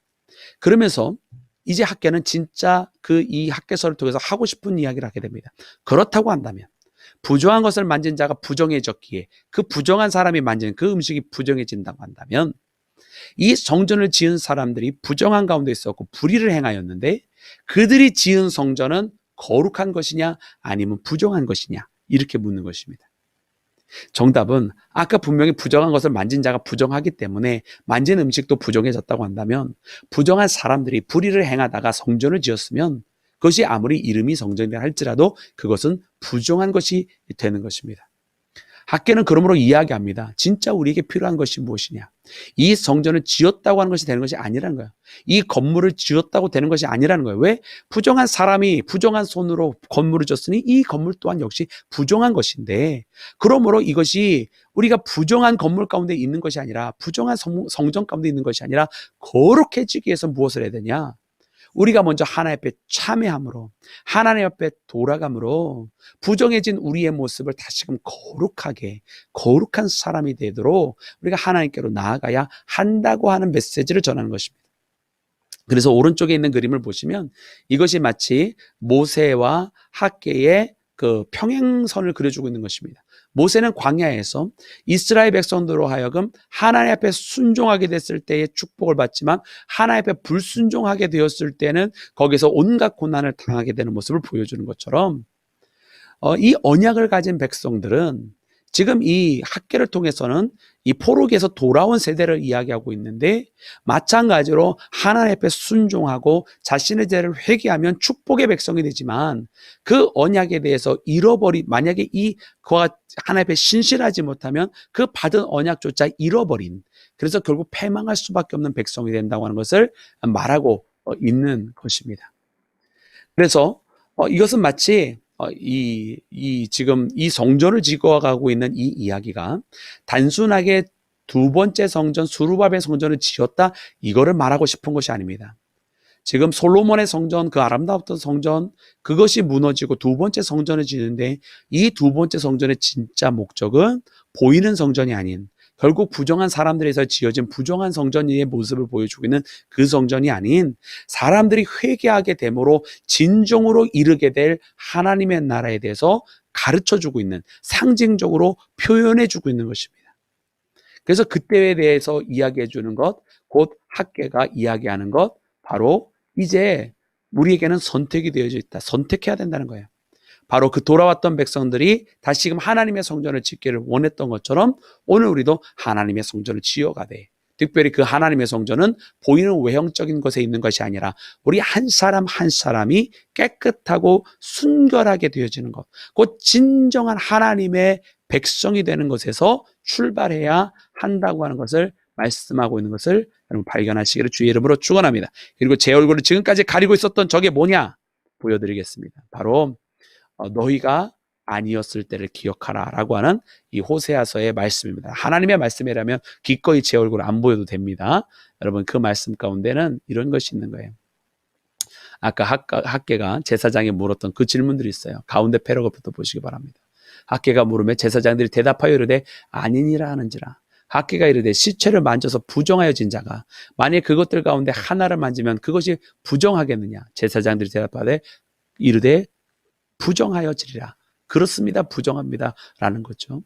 그러면서 이제 학개는 진짜 이 학개서를 통해서 하고 싶은 이야기를 하게 됩니다. 그렇다고 한다면, 부정한 것을 만진 자가 부정해졌기에 그 부정한 사람이 만지는 그 음식이 부정해진다고 한다면, 이 성전을 지은 사람들이 부정한 가운데 있었고 불의를 행하였는데, 그들이 지은 성전은 거룩한 것이냐 아니면 부정한 것이냐, 이렇게 묻는 것입니다. 정답은 아까 분명히 부정한 것을 만진 자가 부정하기 때문에 만진 음식도 부정해졌다고 한다면, 부정한 사람들이 불의를 행하다가 성전을 지었으면 그것이 아무리 이름이 성전이라 할지라도 그것은 부정한 것이 되는 것입니다. 학개는 그러므로 이야기합니다. 진짜 우리에게 필요한 것이 무엇이냐? 이 성전을 지었다고 하는 것이 되는 것이 아니라는 거예요. 이 건물을 지었다고 되는 것이 아니라는 거예요. 왜? 부정한 사람이 부정한 손으로 건물을 지었으니 이 건물 또한 역시 부정한 것인데, 그러므로 이것이 우리가 부정한 건물 가운데 있는 것이 아니라, 부정한 성전 가운데 있는 것이 아니라 거룩해지기 위해서 무엇을 해야 되냐? 우리가 먼저 하나님 앞에 참회함으로, 하나님 앞에 돌아감으로 부정해진 우리의 모습을 다시금 거룩한 사람이 되도록 우리가 하나님께로 나아가야 한다고 하는 메시지를 전하는 것입니다. 그래서 오른쪽에 있는 그림을 보시면 이것이 마치 모세와 학개의 그 평행선을 그려주고 있는 것입니다. 모세는 광야에서 이스라엘 백성들로 하여금 하나님 앞에 순종하게 됐을 때의 축복을 받지만, 하나님 앞에 불순종하게 되었을 때는 거기서 온갖 고난을 당하게 되는 모습을 보여주는 것처럼, 이 언약을 가진 백성들은 지금 이 학개를 통해서는 이 포로기에서 돌아온 세대를 이야기하고 있는데, 마찬가지로 하나님 앞에 순종하고 자신의 죄를 회개하면 축복의 백성이 되지만, 그 언약에 대해서 만약에 그와 하나님 앞에 신실하지 못하면 그 받은 언약조차 잃어버린, 그래서 결국 패망할 수밖에 없는 백성이 된다고 하는 것을 말하고 있는 것입니다. 그래서 이것은 마치 지금 이 성전을 지어가고 있는 이 이야기가 단순하게 두 번째 성전, 스루바벨 성전을 지었다, 이거를 말하고 싶은 것이 아닙니다. 지금 솔로몬의 성전, 그 아름다웠던 성전, 그것이 무너지고 두 번째 성전을 지는데 이 두 번째 성전의 진짜 목적은 보이는 성전이 아닌, 결국 부정한 사람들에서 지어진 부정한 성전의 모습을 보여주고 있는 그 성전이 아닌, 사람들이 회개하게 됨으로 진정으로 이르게 될 하나님의 나라에 대해서 가르쳐주고 있는, 상징적으로 표현해주고 있는 것입니다. 그래서 그때에 대해서 이야기해 주는 것, 곧 학개가 이야기하는 것, 바로 이제 우리에게는 선택이 되어져 있다. 선택해야 된다는 거예요. 바로 그 돌아왔던 백성들이 다시금 하나님의 성전을 짓기를 원했던 것처럼 오늘 우리도 하나님의 성전을 지어가되, 특별히 그 하나님의 성전은 보이는 외형적인 것에 있는 것이 아니라 우리 한 사람 한 사람이 깨끗하고 순결하게 되어지는 것, 곧 진정한 하나님의 백성이 되는 것에서 출발해야 한다고 하는 것을 말씀하고 있는 것을 여러분 발견하시기를 주의 이름으로 축원합니다. 그리고 제 얼굴을 지금까지 가리고 있었던 저게 뭐냐? 보여드리겠습니다. 바로 너희가 아니었을 때를 기억하라 라고 하는 이 호세아서의 말씀입니다. 하나님의 말씀이라면 기꺼이 제 얼굴 안 보여도 됩니다. 여러분, 그 말씀 가운데는 이런 것이 있는 거예요. 아까 학개가 제사장에 물었던 그 질문들이 있어요. 가운데 패러그부터 보시기 바랍니다. 학개가 물으면 제사장들이 대답하여 이르되 아니니라 하는지라. 학개가 이르되 시체를 만져서 부정하여진 자가 만약 그것들 가운데 하나를 만지면 그것이 부정하겠느냐. 제사장들이 대답하되 이르되 부정하여지리라. 그렇습니다. 부정합니다. 라는 거죠.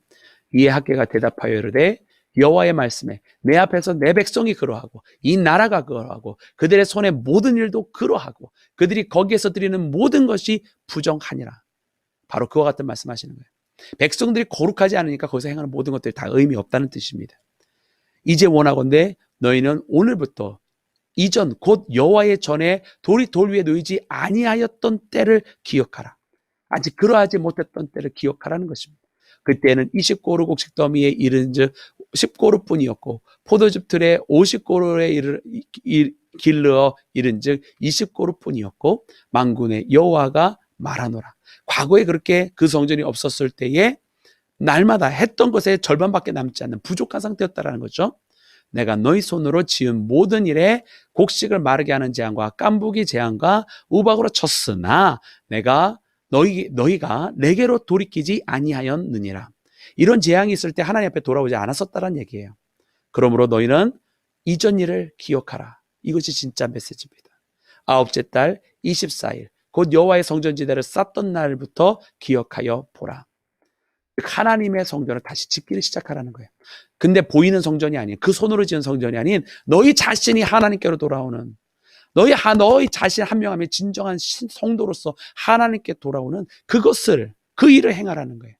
이에 학개가 대답하여 이르되 여호와의 말씀에 내 앞에서 내 백성이 그러하고 이 나라가 그러하고 그들의 손의 모든 일도 그러하고 그들이 거기에서 드리는 모든 것이 부정하니라. 바로 그와 같은 말씀하시는 거예요. 백성들이 거룩하지 않으니까 거기서 행하는 모든 것들이 다 의미 없다는 뜻입니다. 이제 원하건대 너희는 오늘부터 이전 곧 여호와의 전에 돌이 돌 위에 놓이지 아니하였던 때를 기억하라. 아직 그러하지 못했던 때를 기억하라는 것입니다. 그때는 20고루 곡식 더미에 이른즉 10고루뿐이었고 포도즙 틀에 50고루에 길르어 이른즉 20고루뿐이었고 만군의 여호와가 말하노라. 과거에 그렇게 그 성전이 없었을 때에 날마다 했던 것의 절반밖에 남지 않는 부족한 상태였다라는 거죠. 내가 너희 손으로 지은 모든 일에 곡식을 마르게 하는 재앙과 깐부기 재앙과 우박으로 쳤으나 내가 너희가 내게로 돌이키지 아니하였느니라. 이런 재앙이 있을 때 하나님 앞에 돌아오지 않았었다는 얘기예요. 그러므로 너희는 이전 일을 기억하라. 이것이 진짜 메시지입니다. 아홉째 달 24일 곧 여호와의 성전지대를 쌓던 날부터 기억하여 보라. 하나님의 성전을 다시 짓기를 시작하라는 거예요. 근데 보이는 성전이 아닌, 그 손으로 지은 성전이 아닌 너희 자신이 하나님께로 돌아오는, 너희 자신 한 명 한 명 진정한 성도로서 하나님께 돌아오는 그것을, 그 일을 행하라는 거예요.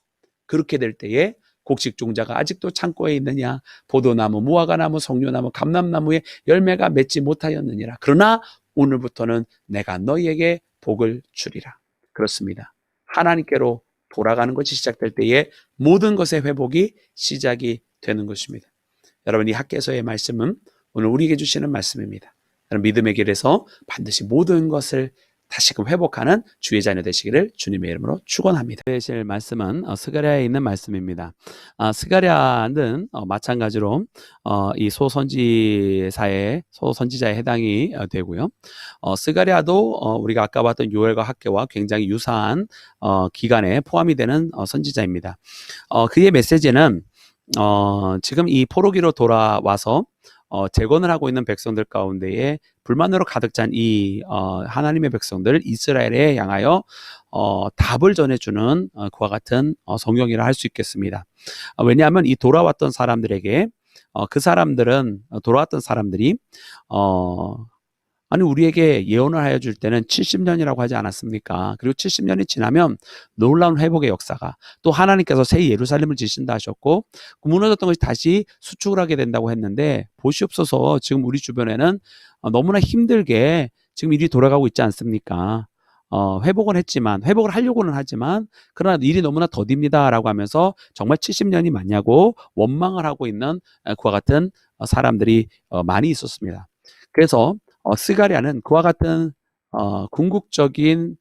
그렇게 될 때에 곡식 종자가 아직도 창고에 있느냐, 포도나무, 무화과나무, 석류나무, 감람나무에 열매가 맺지 못하였느니라. 그러나 오늘부터는 내가 너희에게 복을 주리라. 그렇습니다. 하나님께로 돌아가는 것이 시작될 때에 모든 것의 회복이 시작이 되는 것입니다. 여러분, 이 학개서의 말씀은 오늘 우리에게 주시는 말씀입니다. 믿음의 길에서 반드시 모든 것을 다시금 회복하는 주의 자녀 되시기를 주님의 이름으로 축원합니다. 되실 말씀은 스가랴에 있는 말씀입니다. 스가랴는 마찬가지로 이 소선지자에 해당이 되고요. 스가랴도 우리가 아까 봤던 요엘과 학개와 굉장히 유사한 기간에 포함이 되는 선지자입니다. 그의 메시지는 지금 이 포로기로 돌아와서 재건을 하고 있는 백성들 가운데에 불만으로 가득 찬 이 하나님의 백성들 이스라엘에 향하여 답을 전해주는 그와 같은 성경이라 할 수 있겠습니다. 왜냐하면 이 돌아왔던 사람들에게 그 사람들은 돌아왔던 사람들이 아니 우리에게 예언을 하여 줄 때는 70년이라고 하지 않았습니까? 그리고 70년이 지나면 놀라운 회복의 역사가, 또 하나님께서 새 예루살렘을 지신다 하셨고 무너졌던 것이 다시 수축을 하게 된다고 했는데, 보시옵소서 지금 우리 주변에는 너무나 힘들게 지금 일이 돌아가고 있지 않습니까? 회복은 했지만, 회복을 하려고는 하지만 그러나 일이 너무나 더딥니다라고 하면서 정말 70년이 맞냐고 원망을 하고 있는 그와 같은 사람들이 많이 있었습니다. 그래서 스가랴는 그와 같은 궁극적인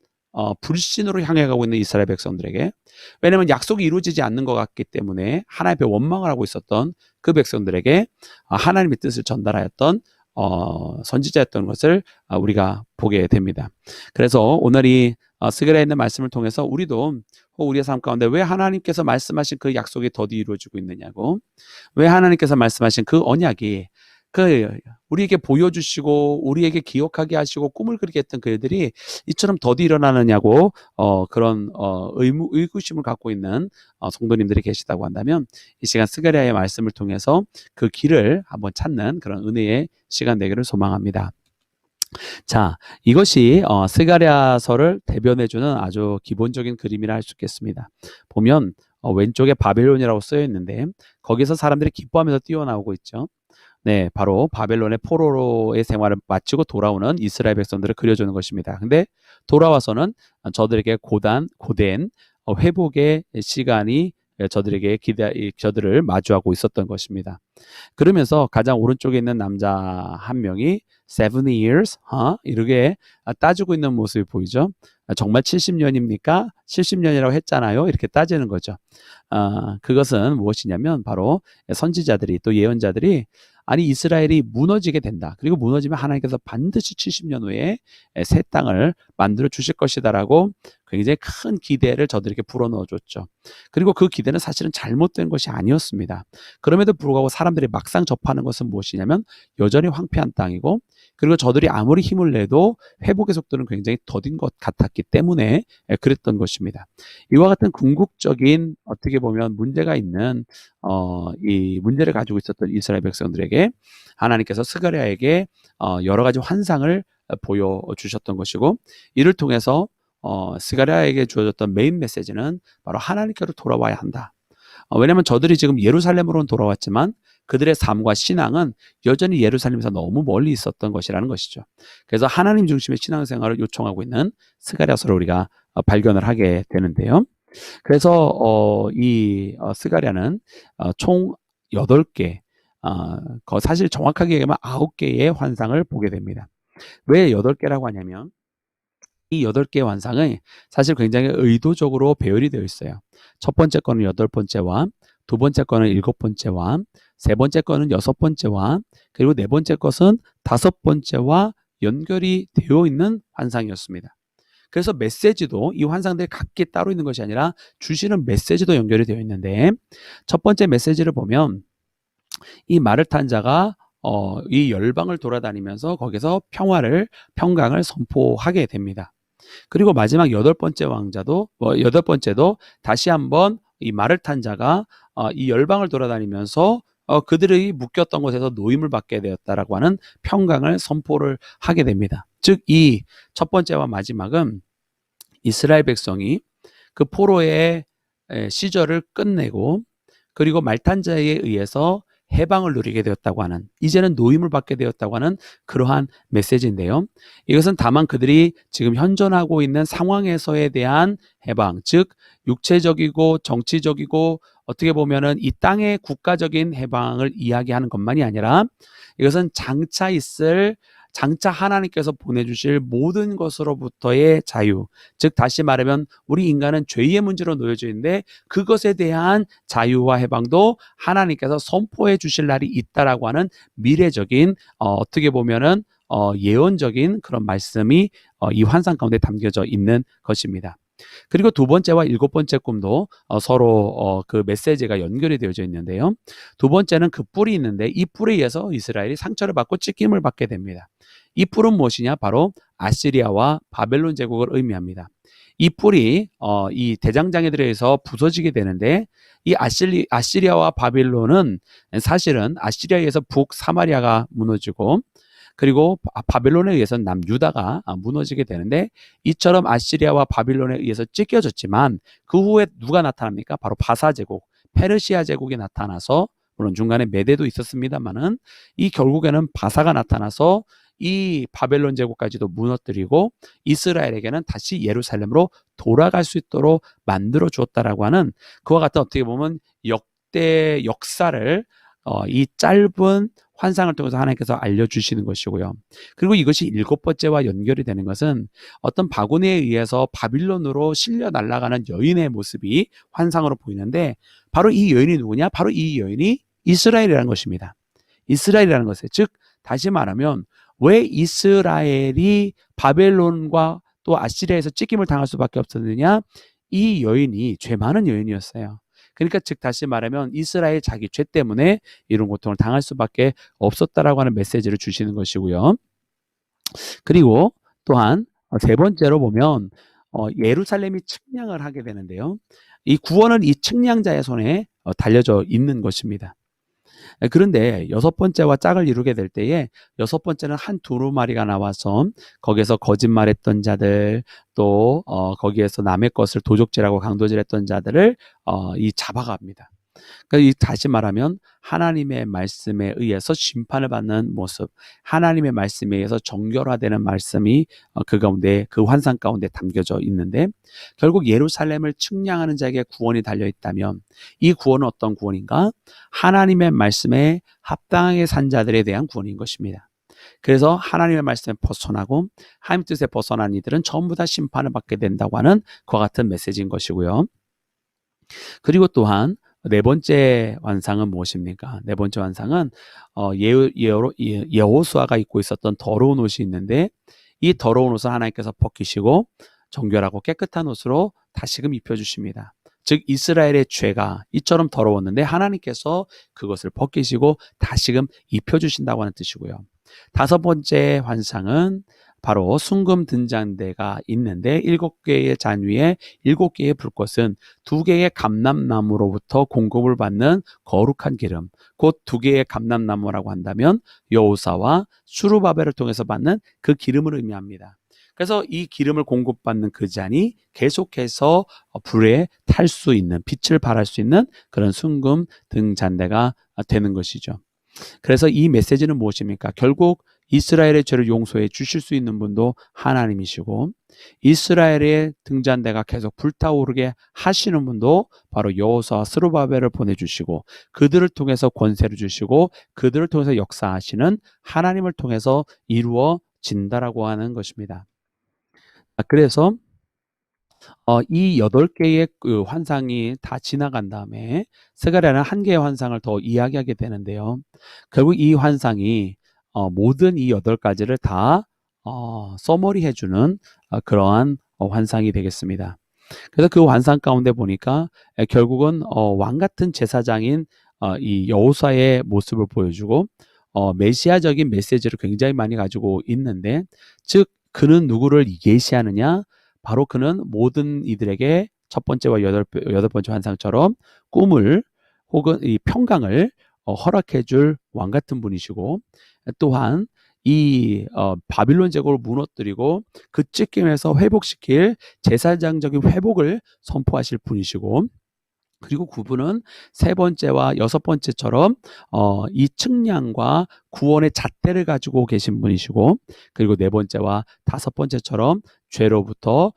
불신으로 향해 가고 있는 이스라엘 백성들에게, 왜냐하면 약속이 이루어지지 않는 것 같기 때문에 하나님 앞에 원망을 하고 있었던 그 백성들에게 하나님의 뜻을 전달하였던 선지자였던 것을 우리가 보게 됩니다. 그래서 오늘 이 스가랴에 있는 말씀을 통해서 우리도 우리의 삶 가운데 왜 하나님께서 말씀하신 그 약속이 더디 이루어지고 있느냐고, 왜 하나님께서 말씀하신 그 언약이 우리에게 보여주시고 우리에게 기억하게 하시고 꿈을 그리게 했던 그 일들이 이처럼 더디 일어나느냐고 그런 의구심을 갖고 있는 성도님들이 계시다고 한다면, 이 시간 스가랴의 말씀을 통해서 그 길을 한번 찾는 그런 은혜의 시간 되기를 소망합니다. 자, 이것이 스가랴서를 대변해주는 아주 기본적인 그림이라 할 수 있겠습니다. 보면 왼쪽에 바벨론이라고 쓰여 있는데 거기서 사람들이 기뻐하면서 뛰어나오고 있죠. 네, 바로 바벨론의 포로로의 생활을 마치고 돌아오는 이스라엘 백성들을 그려주는 것입니다. 근데 돌아와서는 저들에게 고된 회복의 시간이 저들을 마주하고 있었던 것입니다. 그러면서 가장 오른쪽에 있는 남자 한 명이 70 years, 이렇게 따지고 있는 모습이 보이죠. 정말 70년입니까? 70년이라고 했잖아요. 이렇게 따지는 거죠. 그것은 무엇이냐면 바로 선지자들이, 또 예언자들이, 아니 이스라엘이 무너지게 된다, 그리고 무너지면 하나님께서 반드시 70년 후에 새 땅을 만들어 주실 것이다라고 굉장히 큰 기대를 저들에게 불어넣어 줬죠. 그리고 그 기대는 사실은 잘못된 것이 아니었습니다. 그럼에도 불구하고 사람들이 막상 접하는 것은 무엇이냐면 여전히 황폐한 땅이고, 그리고 저들이 아무리 힘을 내도 회복의 속도는 굉장히 더딘 것 같았기 때문에 그랬던 것입니다. 이와 같은 궁극적인, 어떻게 보면 문제가 있는 이 문제를 가지고 있었던 이스라엘 백성들에게 하나님께서 스가랴에게 여러 가지 환상을 보여주셨던 것이고, 이를 통해서 스가랴에게 주어졌던 메인 메시지는 바로 하나님께로 돌아와야 한다. 왜냐하면 저들이 지금 예루살렘으로는 돌아왔지만 그들의 삶과 신앙은 여전히 예루살렘에서 너무 멀리 있었던 것이라는 것이죠. 그래서 하나님 중심의 신앙생활을 요청하고 있는 스가랴서를 우리가 발견을 하게 되는데요. 그래서 이 스가랴는 총 8개, 사실 정확하게 얘기하면 9개의 환상을 보게 됩니다. 왜 8개라고 하냐면 이 8개의 환상이 사실 굉장히 의도적으로 배열이 되어 있어요. 첫 번째 거는 8번째와, 두 번째 거는 7번째와, 세 번째 거는 6번째와, 그리고 네 번째 것은 5번째와 연결이 되어 있는 환상이었습니다. 그래서 메시지도, 이 환상들이 각기 따로 있는 것이 아니라 주시는 메시지도 연결이 되어 있는데, 첫 번째 메시지를 보면 이 말을 탄 자가 이 열방을 돌아다니면서 거기서 평강을 선포하게 됩니다. 그리고 마지막 8번째도 다시 한번 이 말을 탄 자가 이 열방을 돌아다니면서 그들이 묶였던 곳에서 노임을 받게 되었다라고 하는 평강을 선포를 하게 됩니다. 즉, 이 첫 번째와 마지막은 이스라엘 백성이 그 포로의 시절을 끝내고, 그리고 말탄 자에 의해서 해방을 누리게 되었다고 하는, 이제는 노임을 받게 되었다고 하는 그러한 메시지인데요. 이것은 다만 그들이 지금 현존하고 있는 상황에서에 대한 해방, 즉 육체적이고 정치적이고 어떻게 보면은 이 땅의 국가적인 해방을 이야기하는 것만이 아니라, 이것은 장차 하나님께서 보내주실 모든 것으로부터의 자유, 즉 다시 말하면 우리 인간은 죄의 문제로 놓여져 있는데 그것에 대한 자유와 해방도 하나님께서 선포해 주실 날이 있다라고 하는 미래적인, 어떻게 보면은 예언적인 그런 말씀이 이 환상 가운데 담겨져 있는 것입니다. 그리고 두 번째와 7번째 꿈도 서로 그 메시지가 연결이 되어져 있는데요. 두 번째는 그 뿔이 있는데 이 뿔에 의해서 이스라엘이 상처를 받고 찢김을 받게 됩니다. 이 뿔은 무엇이냐? 바로 아시리아와 바벨론 제국을 의미합니다. 이 뿔이 이 대장장이들에 의해서 부서지게 되는데, 이 아시리아와 바벨론은 사실은 아시리아에 의해서 북사마리아가 무너지고, 그리고 바벨론에 의해서 남유다가 무너지게 되는데, 이처럼 아시리아와 바빌론에 의해서 찢겨졌지만 그 후에 누가 나타납니까? 바로 바사 제국, 페르시아 제국이 나타나서, 물론 중간에 메대도 있었습니다만은 이 결국에는 바사가 나타나서 이 바벨론 제국까지도 무너뜨리고 이스라엘에게는 다시 예루살렘으로 돌아갈 수 있도록 만들어 주었다라고 하는, 그와 같은 어떻게 보면 역대 역사를 이 짧은 환상을 통해서 하나님께서 알려주시는 것이고요. 그리고 이것이 7번째와 연결이 되는 것은 어떤 바구니에 의해서 바빌론으로 실려 날아가는 여인의 모습이 환상으로 보이는데, 바로 이 여인이 누구냐? 바로 이 여인이 이스라엘이라는 것입니다. 이스라엘이라는 것에, 즉 다시 말하면 왜 이스라엘이 바벨론과 또 아시리아에서 찢김을 당할 수밖에 없었느냐? 이 여인이 죄 많은 여인이었어요. 그러니까 즉 다시 말하면 이스라엘 자기 죄 때문에 이런 고통을 당할 수밖에 없었다라고 하는 메시지를 주시는 것이고요. 그리고 또한 세 번째로 보면 예루살렘이 측량을 하게 되는데요. 이 구원은 이 측량자의 손에 달려져 있는 것입니다. 그런데 여섯 번째와 짝을 이루게 될 때에 여섯 번째는 한 두루마리가 나와서 거기에서 거짓말했던 자들 또 거기에서 남의 것을 도적질하고 강도질했던 자들을 이 잡아갑니다. 그러니까 다시 말하면 하나님의 말씀에 의해서 심판을 받는 모습, 하나님의 말씀에 의해서 정결화되는 말씀이 그 가운데 그 환상 가운데 담겨져 있는데 결국 예루살렘을 측량하는 자에게 구원이 달려 있다면 이 구원은 어떤 구원인가? 하나님의 말씀에 합당하게 산 자들에 대한 구원인 것입니다. 그래서 하나님의 말씀에 벗어나고 하나님 뜻에 벗어난 이들은 전부 다 심판을 받게 된다고 하는 그와 같은 메시지인 것이고요. 그리고 또한 네 번째 환상은 무엇입니까? 네 번째 환상은 여호수아가 입고 있었던 더러운 옷이 있는데 이 더러운 옷을 하나님께서 벗기시고 정결하고 깨끗한 옷으로 다시금 입혀주십니다. 즉 이스라엘의 죄가 이처럼 더러웠는데 하나님께서 그것을 벗기시고 다시금 입혀주신다고 하는 뜻이고요. 다섯 번째 환상은 바로 순금 등잔대가 있는데 7개의 잔 위에 7개의 불꽃은 2개의 감람나무로부터 공급을 받는 거룩한 기름, 곧 2개의 감람나무라고 한다면 여호사와 수르바벨을 통해서 받는 그 기름을 의미합니다. 그래서 이 기름을 공급받는 그 잔이 계속해서 불에 탈 수 있는, 빛을 발할 수 있는 그런 순금 등잔대가 되는 것이죠. 그래서 이 메시지는 무엇입니까? 결국 이스라엘의 죄를 용서해 주실 수 있는 분도 하나님이시고 이스라엘의 등잔대가 계속 불타오르게 하시는 분도 바로 여호수아와 스룹바벨을 보내주시고 그들을 통해서 권세를 주시고 그들을 통해서 역사하시는 하나님을 통해서 이루어진다라고 하는 것입니다. 그래서 이 8개의 그 환상이 다 지나간 다음에 스가랴는 한 개의 환상을 더 이야기하게 되는데요. 결국 이 환상이 모든 이 8가지를 다 서머리 해주는 그러한 환상이 되겠습니다. 그래서 그 환상 가운데 보니까 결국은 왕 같은 제사장인 이 여호수아의 모습을 보여주고 메시아적인 메시지를 굉장히 많이 가지고 있는데 즉 그는 누구를 예시하느냐? 바로 그는 모든 이들에게 첫 번째와 여덟 번째 환상처럼 꿈을 혹은 이 평강을 허락해 줄 왕 같은 분이시고 또한 이 바빌론 제국을 무너뜨리고 그 찢김에서 회복시킬 제사장적인 회복을 선포하실 분이시고 그리고 그분은 세 번째와 여섯 번째처럼 이 측량과 구원의 잣대를 가지고 계신 분이시고 그리고 네 번째와 다섯 번째처럼 죄로부터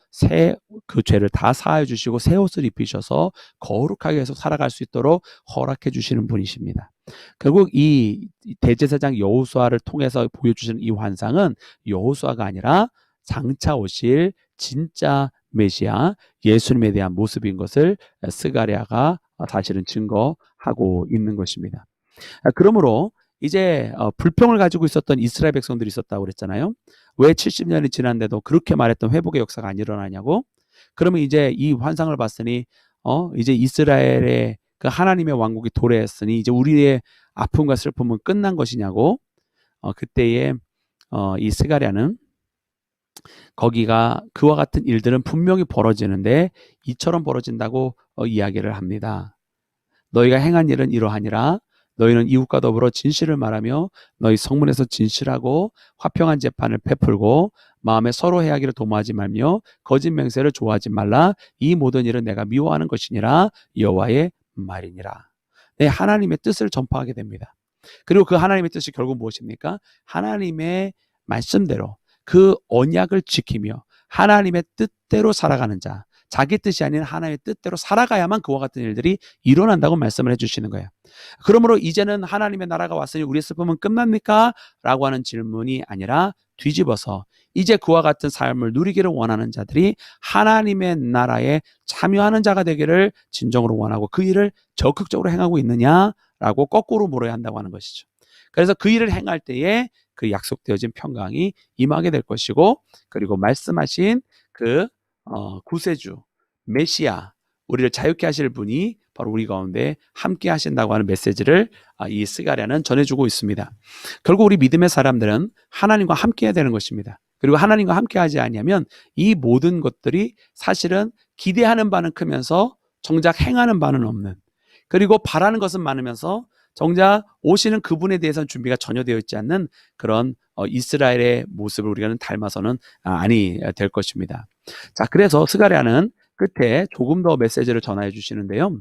그 죄를 다 사하여 주시고 새 옷을 입히셔서 거룩하게 해서 살아갈 수 있도록 허락해 주시는 분이십니다. 결국 이 대제사장 여호수아를 통해서 보여주시는 이 환상은 여호수아가 아니라 장차 오실 진짜 메시아 예수님에 대한 모습인 것을 스가랴가 사실은 증거하고 있는 것입니다. 그러므로 이제 불평을 가지고 있었던 이스라엘 백성들이 있었다고 그랬잖아요. 왜 70년이 지났는데도 그렇게 말했던 회복의 역사가 안 일어나냐고? 그러면 이제 이 환상을 봤으니 이제 이스라엘의 그 하나님의 왕국이 도래했으니 이제 우리의 아픔과 슬픔은 끝난 것이냐고? 그때에 이 스가랴는 거기가 그와 같은 일들은 분명히 벌어지는데 이처럼 벌어진다고 이야기를 합니다. 너희가 행한 일은 이러하니라. 너희는 이웃과 더불어 진실을 말하며 너희 성문에서 진실하고 화평한 재판을 베풀고 마음에 서로 해하기를 도모하지 말며 거짓 맹세를 좋아하지 말라. 이 모든 일은 내가 미워하는 것이니라. 여호와의 말이니라. 네, 하나님의 뜻을 전파하게 됩니다. 그리고 그 하나님의 뜻이 결국 무엇입니까? 하나님의 말씀대로 그 언약을 지키며 하나님의 뜻대로 살아가는 자, 자기 뜻이 아닌 하나님의 뜻대로 살아가야만 그와 같은 일들이 일어난다고 말씀을 해주시는 거예요. 그러므로 이제는 하나님의 나라가 왔으니 우리의 슬픔은 끝납니까? 라고 하는 질문이 아니라 뒤집어서 이제 그와 같은 삶을 누리기를 원하는 자들이 하나님의 나라에 참여하는 자가 되기를 진정으로 원하고 그 일을 적극적으로 행하고 있느냐라고 거꾸로 물어야 한다고 하는 것이죠. 그래서 그 일을 행할 때에 그 약속되어진 평강이 임하게 될 것이고, 그리고 말씀하신 그 구세주 메시아, 우리를 자유케 하실 분이 바로 우리 가운데 함께 하신다고 하는 메시지를 이 스가랴는 전해주고 있습니다. 결국 우리 믿음의 사람들은 하나님과 함께 해야 되는 것입니다. 그리고 하나님과 함께 하지 않으면 이 모든 것들이 사실은 기대하는 바는 크면서 정작 행하는 바는 없는, 그리고 바라는 것은 많으면서 정작 오시는 그분에 대해서는 준비가 전혀 되어 있지 않는 그런 이스라엘의 모습을 우리가 닮아서는 아니 될 것입니다. 자, 그래서 스가랴는 끝에 조금 더 메시지를 전해 주시는데요.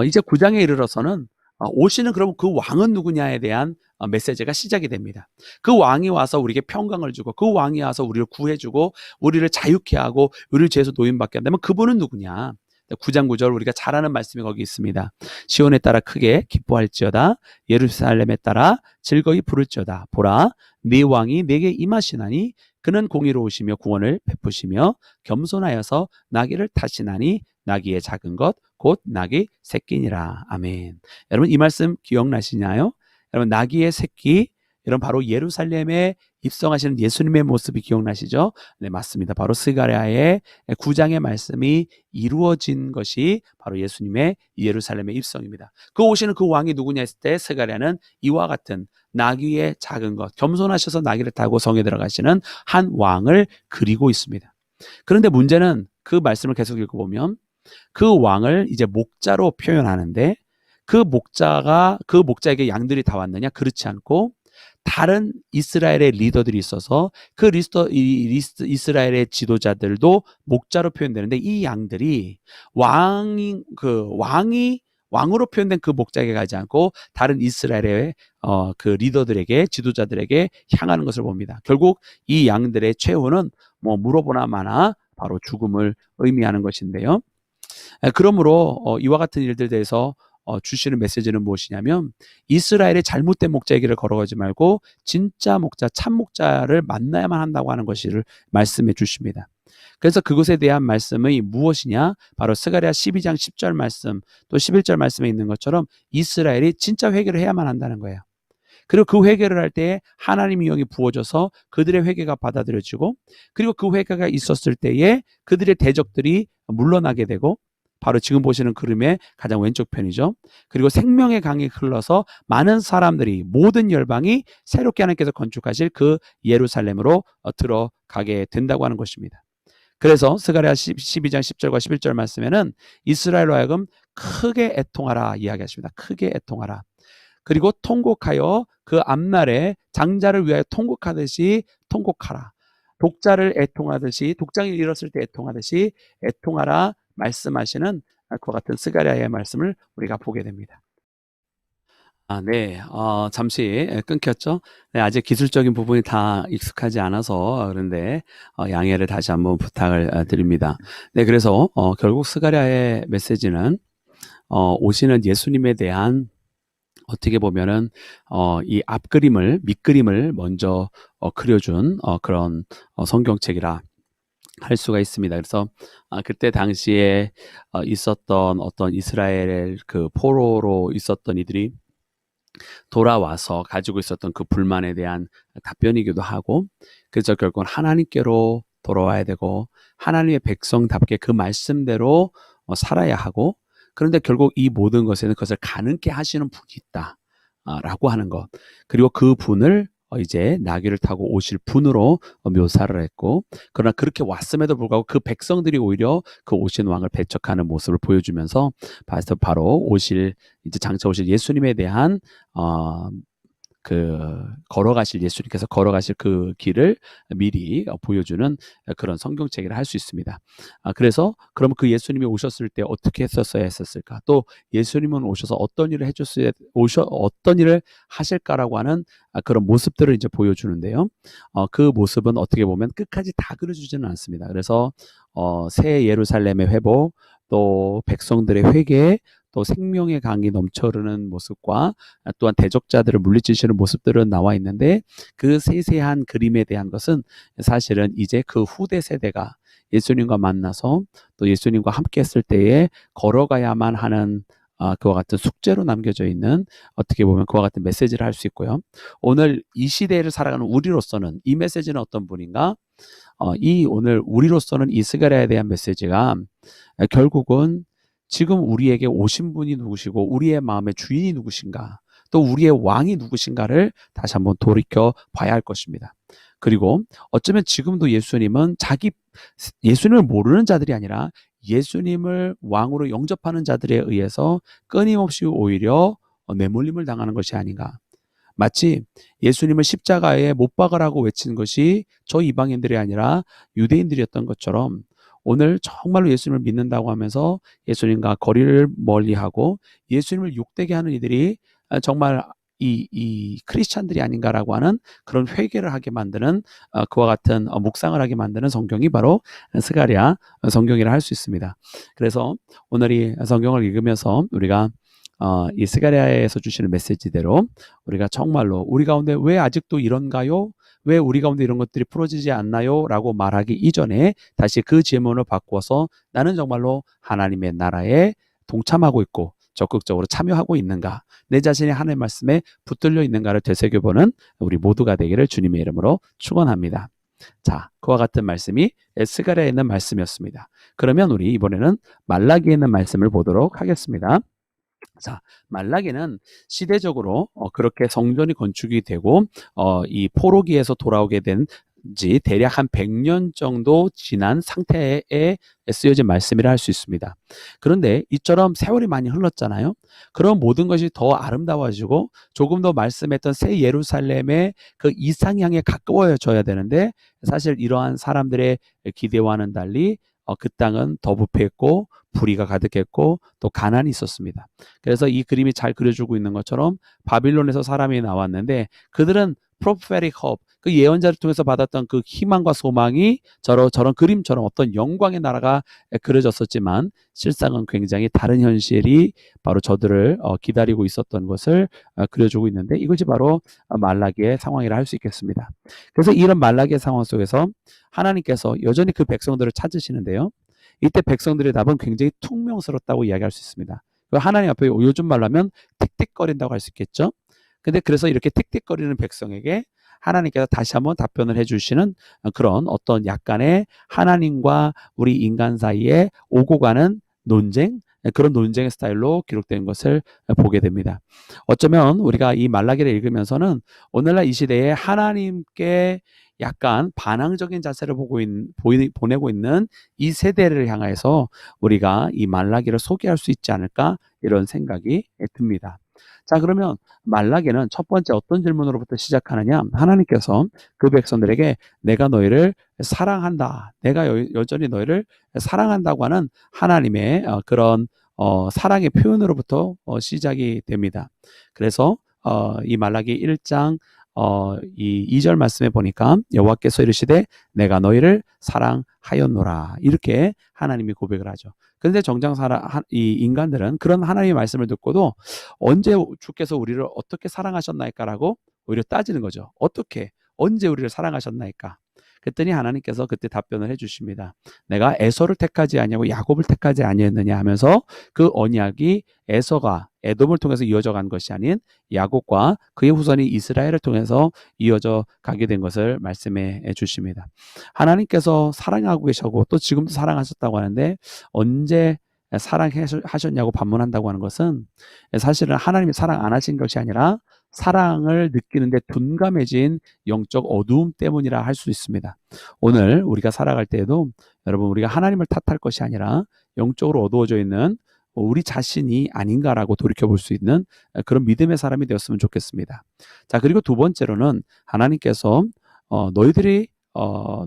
이제 9장에 이르러서는 오시는 그럼 그 왕은 누구냐에 대한 메시지가 시작이 됩니다. 그 왕이 와서 우리에게 평강을 주고, 그 왕이 와서 우리를 구해주고 우리를 자유케 하고 우리를 죄에서 노임받게 한다면 그분은 누구냐? 9장 9절 우리가 잘 아는 말씀이 거기 있습니다. 시온에 따라 크게 기뻐할지어다, 예루살렘에 따라 즐거이 부를지어다. 보라, 네 왕이 내게 임하시나니 그는 공의로우시며 구원을 베푸시며 겸손하여서 나귀를 타시나니 나귀의 작은 것 곧 나귀 새끼니라. 아멘. 여러분 이 말씀 기억나시나요? 여러분 나귀의 새끼, 여러분 바로 예루살렘에 입성하시는 예수님의 모습이 기억나시죠? 네, 맞습니다. 바로 스가랴의 9장의 말씀이 이루어진 것이 바로 예수님의 예루살렘의 입성입니다. 그 오시는 그 왕이 누구냐 했을 때 스가랴는 이와 같은 나귀의 작은 것, 겸손하셔서 나귀를 타고 성에 들어가시는 한 왕을 그리고 있습니다. 그런데 문제는 그 말씀을 계속 읽어보면 그 왕을 이제 목자로 표현하는데, 그 목자에게 양들이 다 왔느냐? 그렇지 않고 다른 이스라엘의 리더들이 있어서 그 이스라엘의 지도자들도 목자로 표현되는데, 이 양들이 왕으로 표현된 그 목자에게 가지 않고 다른 이스라엘의 그 리더들에게, 지도자들에게 향하는 것을 봅니다. 결국 이 양들의 최후는 물어보나 마나 바로 죽음을 의미하는 것인데요. 그러므로 이와 같은 일들에 대해서 주시는 메시지는 무엇이냐면, 이스라엘의 잘못된 목자의 길을 걸어가지 말고 진짜 목자, 참 목자를 만나야만 한다고 하는 것을 말씀해 주십니다. 그래서 그것에 대한 말씀이 무엇이냐? 바로 스가랴 12장 10절 말씀, 또 11절 말씀에 있는 것처럼 이스라엘이 진짜 회개를 해야만 한다는 거예요. 그리고 그 회개를 할 때에 하나님의 영이 부어져서 그들의 회개가 받아들여지고, 그리고 그 회개가 있었을 때에 그들의 대적들이 물러나게 되고, 바로 지금 보시는 그림의 가장 왼쪽 편이죠. 그리고 생명의 강이 흘러서 많은 사람들이, 모든 열방이 새롭게 하나님께서 건축하실 그 예루살렘으로 들어가게 된다고 하는 것입니다. 그래서 스가랴 12장 10절과 11절 말씀에는 이스라엘로 하여금 크게 애통하라 이야기하십니다. 크게 애통하라. 그리고 통곡하여 그 앞날에 장자를 위하여 통곡하듯이 통곡하라. 독자를 애통하듯이, 독장을 잃었을 때 애통하듯이 애통하라 말씀하시는 그와 같은 스가랴의 말씀을 우리가 보게 됩니다. 네. 잠시 끊겼죠? 네, 아직 기술적인 부분이 다 익숙하지 않아서 그런데 양해를 다시 한번 부탁을 드립니다. 네, 그래서 결국 스가랴의 메시지는 오시는 예수님에 대한, 어떻게 보면은 이 밑그림을 먼저 그려준 그런 성경책이라 할 수가 있습니다. 그래서 그때 당시에 있었던 어떤 이스라엘 그 포로로 있었던 이들이 돌아와서 가지고 있었던 그 불만에 대한 답변이기도 하고, 그래서 결국은 하나님께로 돌아와야 되고 하나님의 백성답게 그 말씀대로 살아야 하고, 그런데 결국 이 모든 것에는 그것을 가능케 하시는 분이 있다 라고 하는 것, 그리고 그 분을 이제 나귀를 타고 오실 분으로 묘사를 했고, 그러나 그렇게 왔음에도 불구하고 그 백성들이 오히려 그 오신 왕을 배척하는 모습을 보여주면서 바로 이제 장차 오실 예수님에 대한 예수님께서 걸어가실 그 길을 미리 보여주는 그런 성경책이라 할 수 있습니다. 그래서 그럼 그 예수님이 오셨을 때 어떻게 했었어야 했었을까? 또 예수님은 오셔서 어떤 일을 어떤 일을 하실까라고 하는 그런 모습들을 이제 보여주는데요. 그 모습은 어떻게 보면 끝까지 다 그려주지는 않습니다. 그래서 새 예루살렘의 회복, 또 백성들의 회개, 또 생명의 강이 넘쳐흐르는 모습과 또한 대적자들을 물리치시는 모습들은 나와 있는데, 그 세세한 그림에 대한 것은 사실은 이제 그 후대 세대가 예수님과 만나서 또 예수님과 함께 했을 때에 걸어가야만 하는 그와 같은 숙제로 남겨져 있는 어떻게 보면 그와 같은 메시지를 할 수 있고요. 오늘 이 시대를 살아가는 우리로서는 이 메시지는 어떤 분인가? 이 오늘 우리로서는 이 스가랴에 대한 메시지가 결국은 지금 우리에게 오신 분이 누구시고 우리의 마음의 주인이 누구신가 또 우리의 왕이 누구신가를 다시 한번 돌이켜 봐야 할 것입니다. 그리고 어쩌면 지금도 예수님을 모르는 자들이 아니라 예수님을 왕으로 영접하는 자들에 의해서 끊임없이 오히려 내몰림을 당하는 것이 아닌가. 마치 예수님을 십자가에 못 박으라고 외친 것이 저 이방인들이 아니라 유대인들이었던 것처럼 오늘 정말로 예수님을 믿는다고 하면서 예수님과 거리를 멀리하고 예수님을 욕되게 하는 이들이 정말 이 크리스찬들이 아닌가라고 하는 그런 회개를 하게 만드는 그와 같은 묵상을 하게 만드는 성경이 바로 스가랴 성경이라 할 수 있습니다. 그래서 오늘 이 성경을 읽으면서 우리가 이 스가랴에서 주시는 메시지대로 우리가 정말로 우리 가운데 왜 아직도 이런가요? 왜 우리 가운데 이런 것들이 풀어지지 않나요? 라고 말하기 이전에 다시 그 질문을 바꾸어서 나는 정말로 하나님의 나라에 동참하고 있고 적극적으로 참여하고 있는가? 내 자신이 하나님의 말씀에 붙들려 있는가를 되새겨보는 우리 모두가 되기를 주님의 이름으로 축원합니다. 자, 그와 같은 말씀이 스가랴에 있는 말씀이었습니다. 그러면 우리 이번에는 말라기에 있는 말씀을 보도록 하겠습니다. 자, 말라기는 시대적으로 그렇게 성전이 건축이 되고 이 포로기에서 돌아오게 된 지 대략 한 100년 정도 지난 상태에 쓰여진 말씀이라 할 수 있습니다. 그런데 이처럼 세월이 많이 흘렀잖아요. 그럼 모든 것이 더 아름다워지고 조금 더 말씀했던 새 예루살렘의 그 이상향에 가까워져야 되는데 사실 이러한 사람들의 기대와는 달리 그 땅은 더 부패했고 불의가 가득했고 또 가난이 있었습니다. 그래서 이 그림이 잘 그려주고 있는 것처럼 바빌론에서 사람이 나왔는데 그들은 prophetic hope, 그 예언자를 통해서 받았던 그 희망과 소망이 저런 그림처럼 어떤 영광의 나라가 그려졌었지만 실상은 굉장히 다른 현실이 바로 저들을 기다리고 있었던 것을 그려주고 있는데 이것이 바로 말라기의 상황이라 할 수 있겠습니다. 그래서 이런 말라기의 상황 속에서 하나님께서 여전히 그 백성들을 찾으시는데요. 이때 백성들의 답은 굉장히 퉁명스럽다고 이야기할 수 있습니다. 하나님 앞에 요즘 말로 하면 틱틱거린다고 할 수 있겠죠. 근데 그래서 이렇게 틱틱거리는 백성에게 하나님께서 다시 한번 답변을 해주시는 그런 어떤 약간의 하나님과 우리 인간 사이에 오고 가는 논쟁, 그런 논쟁의 스타일로 기록된 것을 보게 됩니다. 어쩌면 우리가 이 말라기를 읽으면서는 오늘날 이 시대에 하나님께 약간 반항적인 자세를 보내고 있는 이 세대를 향해서 우리가 이 말라기를 소개할 수 있지 않을까 이런 생각이 듭니다. 자, 그러면 말라기는 첫 번째 어떤 질문으로부터 시작하느냐? 하나님께서 그 백성들에게 내가 너희를 사랑한다. 내가 여전히 너희를 사랑한다고 하는 하나님의 그런 사랑의 표현으로부터 시작이 됩니다. 그래서 이 말라기 1장 이 2절 말씀에 보니까 여호와께서 이르시되 내가 너희를 사랑하였노라. 이렇게 하나님이 고백을 하죠. 그런데 정작 이 인간들은 그런 하나님의 말씀을 듣고도 언제 주께서 우리를 어떻게 사랑하셨나이까라고 오히려 따지는 거죠. 어떻게, 언제 우리를 사랑하셨나이까? 그랬더니 하나님께서 그때 답변을 해주십니다. 내가 에서를 택하지 아니하고 야곱을 택하지 아니했느냐 하면서 그 언약이 에돔을 통해서 이어져 간 것이 아닌 야곱과 그의 후손이 이스라엘을 통해서 이어져 가게 된 것을 말씀해 주십니다. 하나님께서 사랑하고 계시고 또 지금도 사랑하셨다고 하는데 언제 사랑하셨냐고 반문한다고 하는 것은 사실은 하나님이 사랑 안 하신 것이 아니라 사랑을 느끼는데 둔감해진 영적 어두움 때문이라 할 수 있습니다. 오늘 우리가 살아갈 때에도 여러분 우리가 하나님을 탓할 것이 아니라 영적으로 어두워져 있는 우리 자신이 아닌가라고 돌이켜볼 수 있는 그런 믿음의 사람이 되었으면 좋겠습니다. 자, 그리고 두 번째로는 하나님께서 너희들이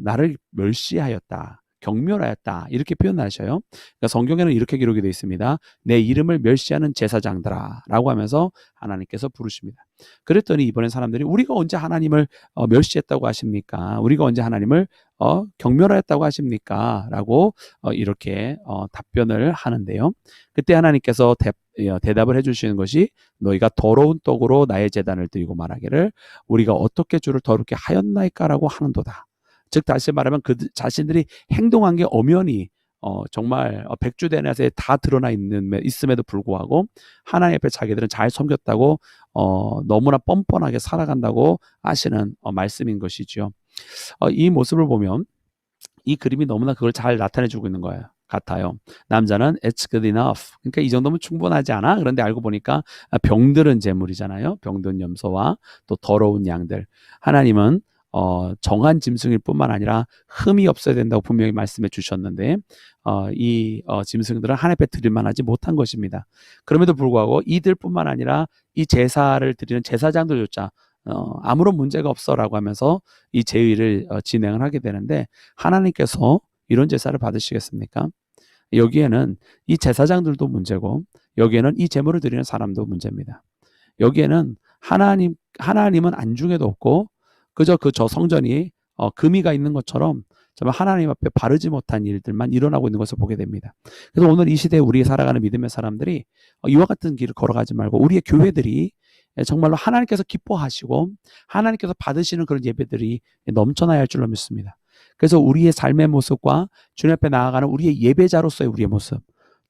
나를 멸시하였다. 경멸하였다. 이렇게 표현하셔요. 그러니까 성경에는 이렇게 기록이 되어 있습니다. 내 이름을 멸시하는 제사장들아 라고 하면서 하나님께서 부르십니다. 그랬더니 이번엔 사람들이 우리가 언제 하나님을 멸시했다고 하십니까? 우리가 언제 하나님을 경멸하였다고 하십니까? 라고 이렇게 답변을 하는데요. 그때 하나님께서 대답을 해주시는 것이 너희가 더러운 떡으로 나의 제단을 드리고 말하기를 우리가 어떻게 주를 더럽게 하였나이까 라고 하는도다. 즉 다시 말하면 그 자신들이 행동한 게 엄연히 정말 백주대낮에 다 드러나 있음에도 불구하고 하나님 앞에 자기들은 잘 섬겼다고 너무나 뻔뻔하게 살아간다고 하시는 말씀인 것이죠. 이 모습을 보면 이 그림이 너무나 그걸 잘 나타내주고 있는 거예요. 같아요. 남자는 it's good enough. 그러니까 이 정도면 충분하지 않아? 그런데 알고 보니까 병들은 재물이잖아요. 병든 염소와 또 더러운 양들. 하나님은 정한 짐승일 뿐만 아니라 흠이 없어야 된다고 분명히 말씀해 주셨는데 이 짐승들은 하나님 앞에 드릴 만하지 못한 것입니다. 그럼에도 불구하고 이들뿐만 아니라 이 제사를 드리는 제사장들조차 아무런 문제가 없어라고 하면서 이 제의를 진행을 하게 되는데 하나님께서 이런 제사를 받으시겠습니까? 여기에는 이 제사장들도 문제고 여기에는 이 제물을 드리는 사람도 문제입니다. 여기에는 하나님은 안중에도 없고 그저 저 성전이 금이가 있는 것처럼 정말 하나님 앞에 바르지 못한 일들만 일어나고 있는 것을 보게 됩니다. 그래서 오늘 이 시대에 우리 살아가는 믿음의 사람들이 이와 같은 길을 걸어가지 말고 우리의 교회들이 정말로 하나님께서 기뻐하시고 하나님께서 받으시는 그런 예배들이 넘쳐나야 할 줄로 믿습니다. 그래서 우리의 삶의 모습과 주님 앞에 나아가는 우리의 예배자로서의 우리의 모습,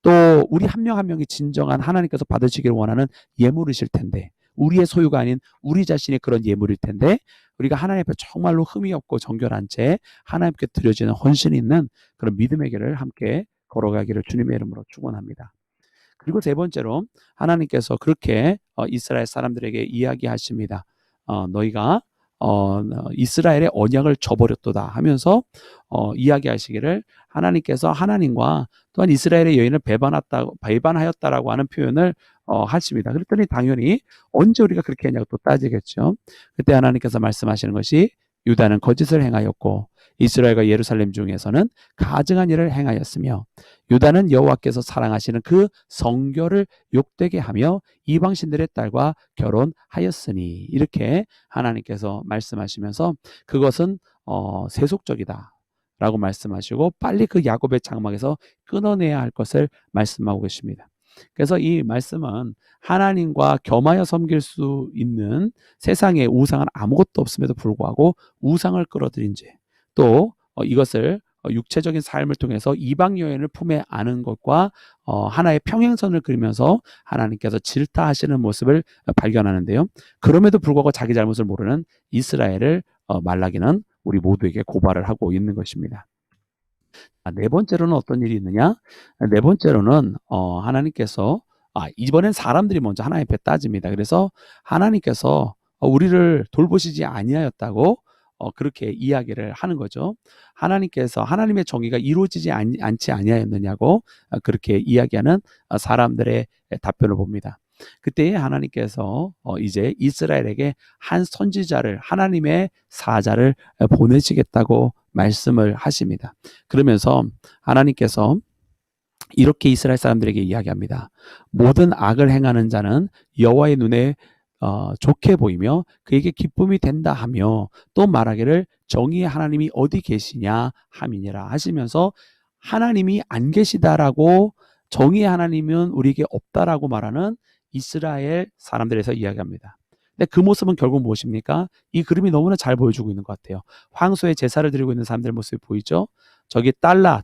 또 우리 한 명 한 명이 진정한 하나님께서 받으시기를 원하는 예물이실 텐데 우리의 소유가 아닌 우리 자신의 그런 예물일 텐데 우리가 하나님 앞에 정말로 흠이 없고 정결한 채 하나님께 드려지는 헌신이 있는 그런 믿음의 길을 함께 걸어가기를 주님의 이름으로 축원합니다. 그리고 세 번째로 하나님께서 그렇게 이스라엘 사람들에게 이야기하십니다. 너희가 이스라엘의 언약을 저버렸도다 하면서 이야기하시기를 하나님께서 하나님과 또한 이스라엘의 여인을 배반하였다라고 하는 표현을 하십니다. 그랬더니 당연히 언제 우리가 그렇게 했냐고 또 따지겠죠. 그때 하나님께서 말씀하시는 것이 유다는 거짓을 행하였고 이스라엘과 예루살렘 중에서는 가증한 일을 행하였으며 유다는 여호와께서 사랑하시는 그 성결을 욕되게 하며 이방신들의 딸과 결혼하였으니 이렇게 하나님께서 말씀하시면서 그것은 세속적이다 라고 말씀하시고 빨리 그 야곱의 장막에서 끊어내야 할 것을 말씀하고 계십니다. 그래서 이 말씀은 하나님과 겸하여 섬길 수 있는 세상에 우상은 아무것도 없음에도 불구하고 우상을 끌어들인 죄, 또 이것을 육체적인 삶을 통해서 이방 여인을 품에 안은 것과 하나의 평행선을 그리면서 하나님께서 질타하시는 모습을 발견하는데요. 그럼에도 불구하고 자기 잘못을 모르는 이스라엘을 말라기는 우리 모두에게 고발을 하고 있는 것입니다. 네 번째로는 어떤 일이 있느냐? 네 번째로는 하나님께서 이번엔 사람들이 먼저 하나님 앞에 따집니다. 그래서 하나님께서 우리를 돌보시지 아니하였다고 그렇게 이야기를 하는 거죠. 하나님께서 하나님의 정의가 이루어지지 않지 아니하였느냐고 그렇게 이야기하는 사람들의 답변을 봅니다. 그때 하나님께서 이제 이스라엘에게 한 선지자를 하나님의 사자를 보내시겠다고 말씀을 하십니다. 그러면서 하나님께서 이렇게 이스라엘 사람들에게 이야기합니다. 모든 악을 행하는 자는 여호와의 눈에 좋게 보이며 그에게 기쁨이 된다 하며 또 말하기를 정의의 하나님이 어디 계시냐 함이니라 하시면서 하나님이 안 계시다라고 정의의 하나님은 우리에게 없다라고 말하는 이스라엘 사람들에서 이야기합니다. 근데 그 모습은 결국 무엇입니까? 이 그림이 너무나 잘 보여주고 있는 것 같아요. 황소에 제사를 드리고 있는 사람들의 모습이 보이죠? 저기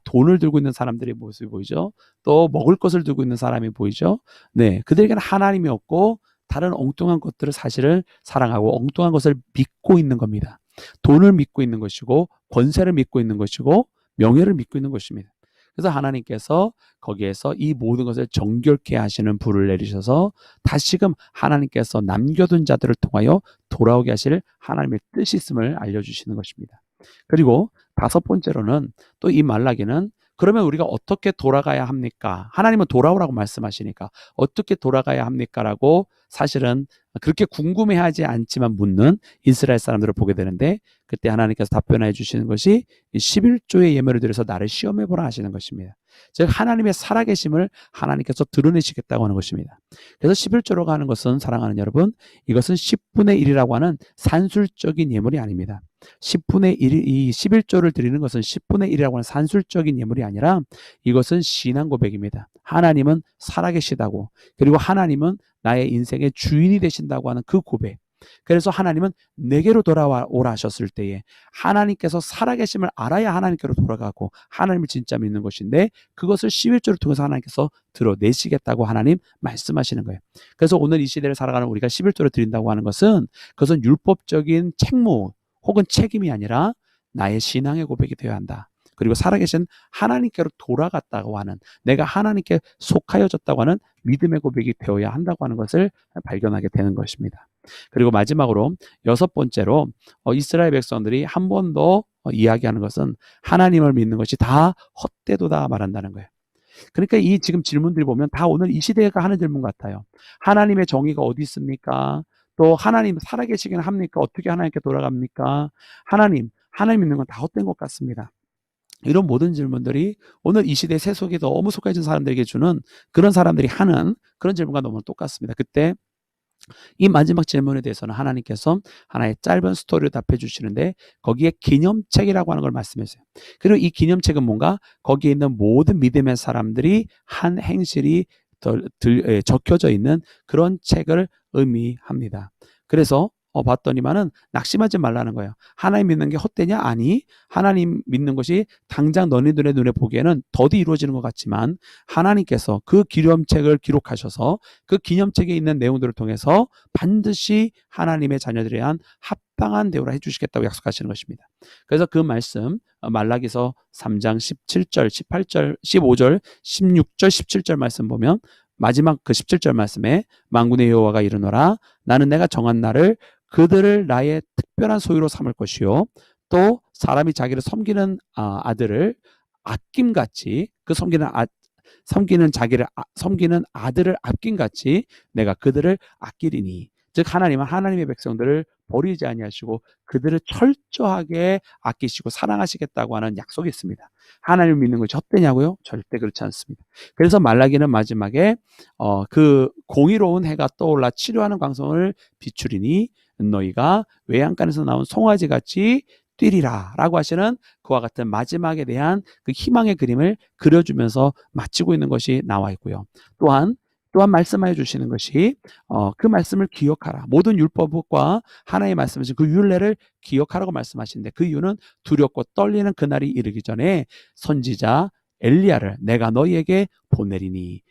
돈을 들고 있는 사람들의 모습이 보이죠? 또 먹을 것을 들고 있는 사람이 보이죠? 네, 그들에게는 하나님이 없고 다른 엉뚱한 것들을 사실을 사랑하고 엉뚱한 것을 믿고 있는 겁니다. 돈을 믿고 있는 것이고 권세를 믿고 있는 것이고 명예를 믿고 있는 것입니다. 그래서 하나님께서 거기에서 이 모든 것을 정결케 하시는 불을 내리셔서 다시금 하나님께서 남겨둔 자들을 통하여 돌아오게 하실 하나님의 뜻이 있음을 알려주시는 것입니다. 그리고 다섯 번째로는 또 이 말라기는 그러면 우리가 어떻게 돌아가야 합니까? 하나님은 돌아오라고 말씀하시니까 어떻게 돌아가야 합니까? 라고 사실은 그렇게 궁금해하지 않지만 묻는 이스라엘 사람들을 보게 되는데 그때 하나님께서 답변해 주시는 것이 11조의 예물을 드려서 나를 시험해보라 하시는 것입니다. 즉 하나님의 살아계심을 하나님께서 드러내시겠다고 하는 것입니다. 그래서 11조로 가는 것은 사랑하는 여러분 이것은 10분의 1이라고 하는 산술적인 예물이 아닙니다. 10분의 1, 이 11조를 드리는 것은 10분의 1이라고 하는 산술적인 예물이 아니라 이것은 신앙 고백입니다. 하나님은 살아계시다고 그리고 하나님은 나의 인생의 주인이 되신다고 하는 그 고백 그래서 하나님은 내게로 돌아오라 하셨을 때에 하나님께서 살아계심을 알아야 하나님께로 돌아가고 하나님을 진짜 믿는 것인데, 그것을 11조를 통해서 하나님께서 드러내시겠다고 하나님 말씀하시는 거예요. 그래서 오늘 이 시대를 살아가는 우리가 11조를 드린다고 하는 것은, 그것은 율법적인 책무 혹은 책임이 아니라 나의 신앙의 고백이 되어야 한다. 그리고 살아계신 하나님께로 돌아갔다고 하는, 내가 하나님께 속하여졌다고 하는 믿음의 고백이 되어야 한다고 하는 것을 발견하게 되는 것입니다. 그리고 마지막으로 여섯 번째로 이스라엘 백성들이 한 번 더 이야기하는 것은 하나님을 믿는 것이 다 헛되도다 말한다는 거예요. 그러니까 이 지금 질문들이 보면 다 오늘 이 시대가 하는 질문 같아요. 하나님의 정의가 어디 있습니까? 또 하나님 살아계시긴 합니까? 어떻게 하나님께 돌아갑니까? 하나님 믿는 건 다 헛된 것 같습니다. 이런 모든 질문들이 오늘 이 시대 세속에 너무 속해진 사람들에게 주는, 그런 사람들이 하는 그런 질문과 너무 똑같습니다. 그때 이 마지막 질문에 대해서는 하나님께서 하나의 짧은 스토리를 답해 주시는데, 거기에 기념책이라고 하는 걸 말씀하세요. 그리고 이 기념책은 뭔가 거기에 있는 모든 믿음의 사람들이 한 행실이 적혀져 있는 그런 책을 의미합니다. 그래서 봤더니만은 낙심하지 말라는 거예요. 하나님 믿는 게 헛되냐? 아니, 하나님 믿는 것이 당장 너희들의 눈에 보기에는 더디 이루어지는 것 같지만, 하나님께서 그 기념책을 기록하셔서 그 기념책에 있는 내용들을 통해서 반드시 하나님의 자녀들에 대한 합당한 대우를 해주시겠다고 약속하시는 것입니다. 그래서 그 말씀 말라기서 3장 17절, 18절, 15절, 16절, 17절 말씀 보면, 마지막 그 17절 말씀에 만군의 여호와가 이르노라, 나는 내가 정한 날을 그들을 나의 특별한 소유로 삼을 것이요, 또 사람이 자기를 섬기는 아들을 아낌같이, 그 섬기는 아들을 아낌같이 내가 그들을 아끼리니. 즉 하나님은 하나님의 백성들을 버리지 아니하시고 그들을 철저하게 아끼시고 사랑하시겠다고 하는 약속이 있습니다. 하나님을 믿는 것이 헛되냐고요? 절대 그렇지 않습니다. 그래서 말라기는 마지막에 그 공의로운 해가 떠올라 치료하는 광선을 비추리니 너희가 외양간에서 나온 송아지같이 뛰리라 라고 하시는 그와 같은 마지막에 대한 그 희망의 그림을 그려주면서 마치고 있는 것이 나와 있고요. 또한 말씀하여 주시는 것이 그 말씀을 기억하라. 모든 율법과 하나님의 말씀하신 그 율례를 기억하라고 말씀하시는데, 그 이유는 두렵고 떨리는 그날이 이르기 전에 선지자 엘리야를 내가 너희에게 보내리니.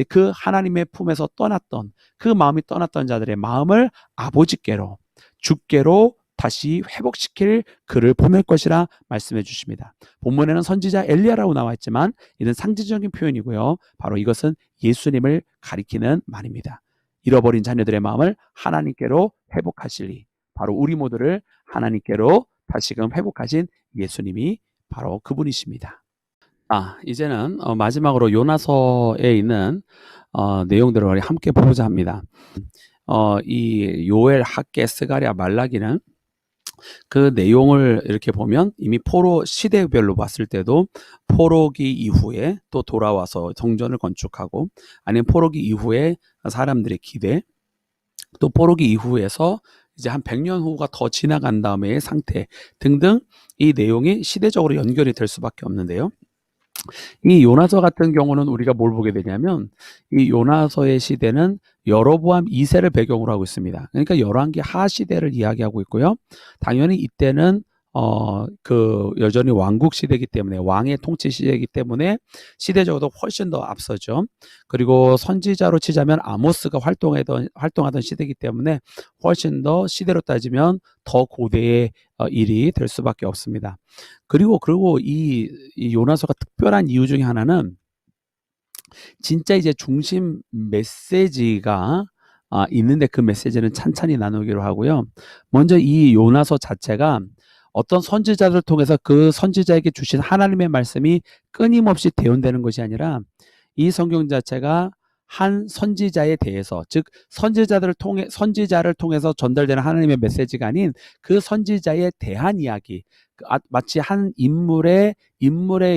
그 하나님의 품에서 떠났던, 그 마음이 떠났던 자들의 마음을 아버지께로, 주께로 다시 회복시킬 그를 보낼 것이라 말씀해 주십니다. 본문에는 선지자 엘리야라고 나와 있지만 이는 상징적인 표현이고요. 바로 이것은 예수님을 가리키는 말입니다. 잃어버린 자녀들의 마음을 하나님께로 회복하시리. 바로 우리 모두를 하나님께로 다시금 회복하신 예수님이 바로 그분이십니다. 이제는 마지막으로 요나서에 있는 내용들을 우리 함께 보고자 합니다. 이 요엘, 학개, 스가랴, 말라기는 그 내용을 이렇게 보면 이미 포로 시대별로 봤을 때도 포로기 이후에 또 돌아와서 성전을 건축하고, 아니면 포로기 이후에 사람들의 기대, 또 포로기 이후에서 이제 한 100년 후가 더 지나간 다음의 상태 등등, 이 내용이 시대적으로 연결이 될 수밖에 없는데요. 이 요나서 같은 경우는 우리가 뭘 보게 되냐면, 이 요나서의 시대는 여로보암 2세를 배경으로 하고 있습니다. 그러니까 열왕기 하 시대를 이야기하고 있고요. 당연히 이때는 여전히 왕국 시대이기 때문에, 왕의 통치 시대이기 때문에 시대적으로 훨씬 더 앞서죠. 그리고 선지자로 치자면 아모스가 활동하던 시대이기 때문에 훨씬 더 시대로 따지면 더 고대의 일이 될 수밖에 없습니다. 그리고 이 요나서가 특별한 이유 중에 하나는, 진짜 이제 중심 메시지가 있는데 그 메시지는 찬찬히 나누기로 하고요. 먼저 이 요나서 자체가 어떤 선지자를 통해서 그 선지자에게 주신 하나님의 말씀이 끊임없이 대언되는 것이 아니라, 이 성경 자체가 한 선지자에 대해서, 즉 선지자를 통해서 전달되는 하나님의 메시지가 아닌 그 선지자에 대한 이야기, 마치 한 인물의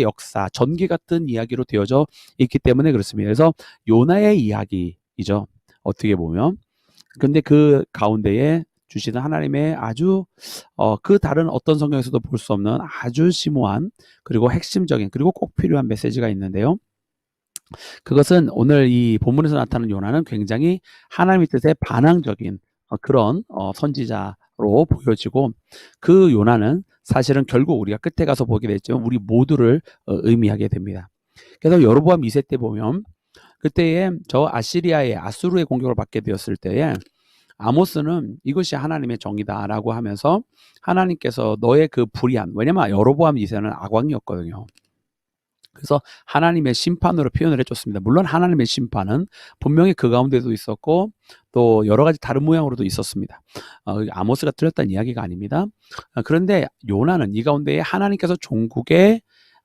역사, 전기 같은 이야기로 되어져 있기 때문에 그렇습니다. 그래서 요나의 이야기이죠, 어떻게 보면. 근데 그 가운데에 주시는 하나님의 아주 그 다른 어떤 성경에서도 볼 수 없는 아주 심오한, 그리고 핵심적인, 그리고 꼭 필요한 메시지가 있는데요. 그것은 오늘 이 본문에서 나타나는 요나는 굉장히 하나님의 뜻에 반항적인 그런 선지자로 보여지고 그 요나는 사실은 결국 우리가 끝에 가서 보게 됐지만 우리 모두를 의미하게 됩니다. 그래서 여로보암 2세 때 보면 그때에 저 아시리아의 아수르의 공격을 받게 되었을 때에 아모스는 이것이 하나님의 정의다라고 하면서 하나님께서 너의 그 불의한, 왜냐면 여로보암 2세는 악왕이었거든요. 그래서 하나님의 심판으로 표현을 해줬습니다. 물론 하나님의 심판은 분명히 그 가운데도 있었고 또 여러 가지 다른 모양으로도 있었습니다. 아모스가 틀렸다는 이야기가 아닙니다. 그런데 요나는 이 가운데에 하나님께서 종국에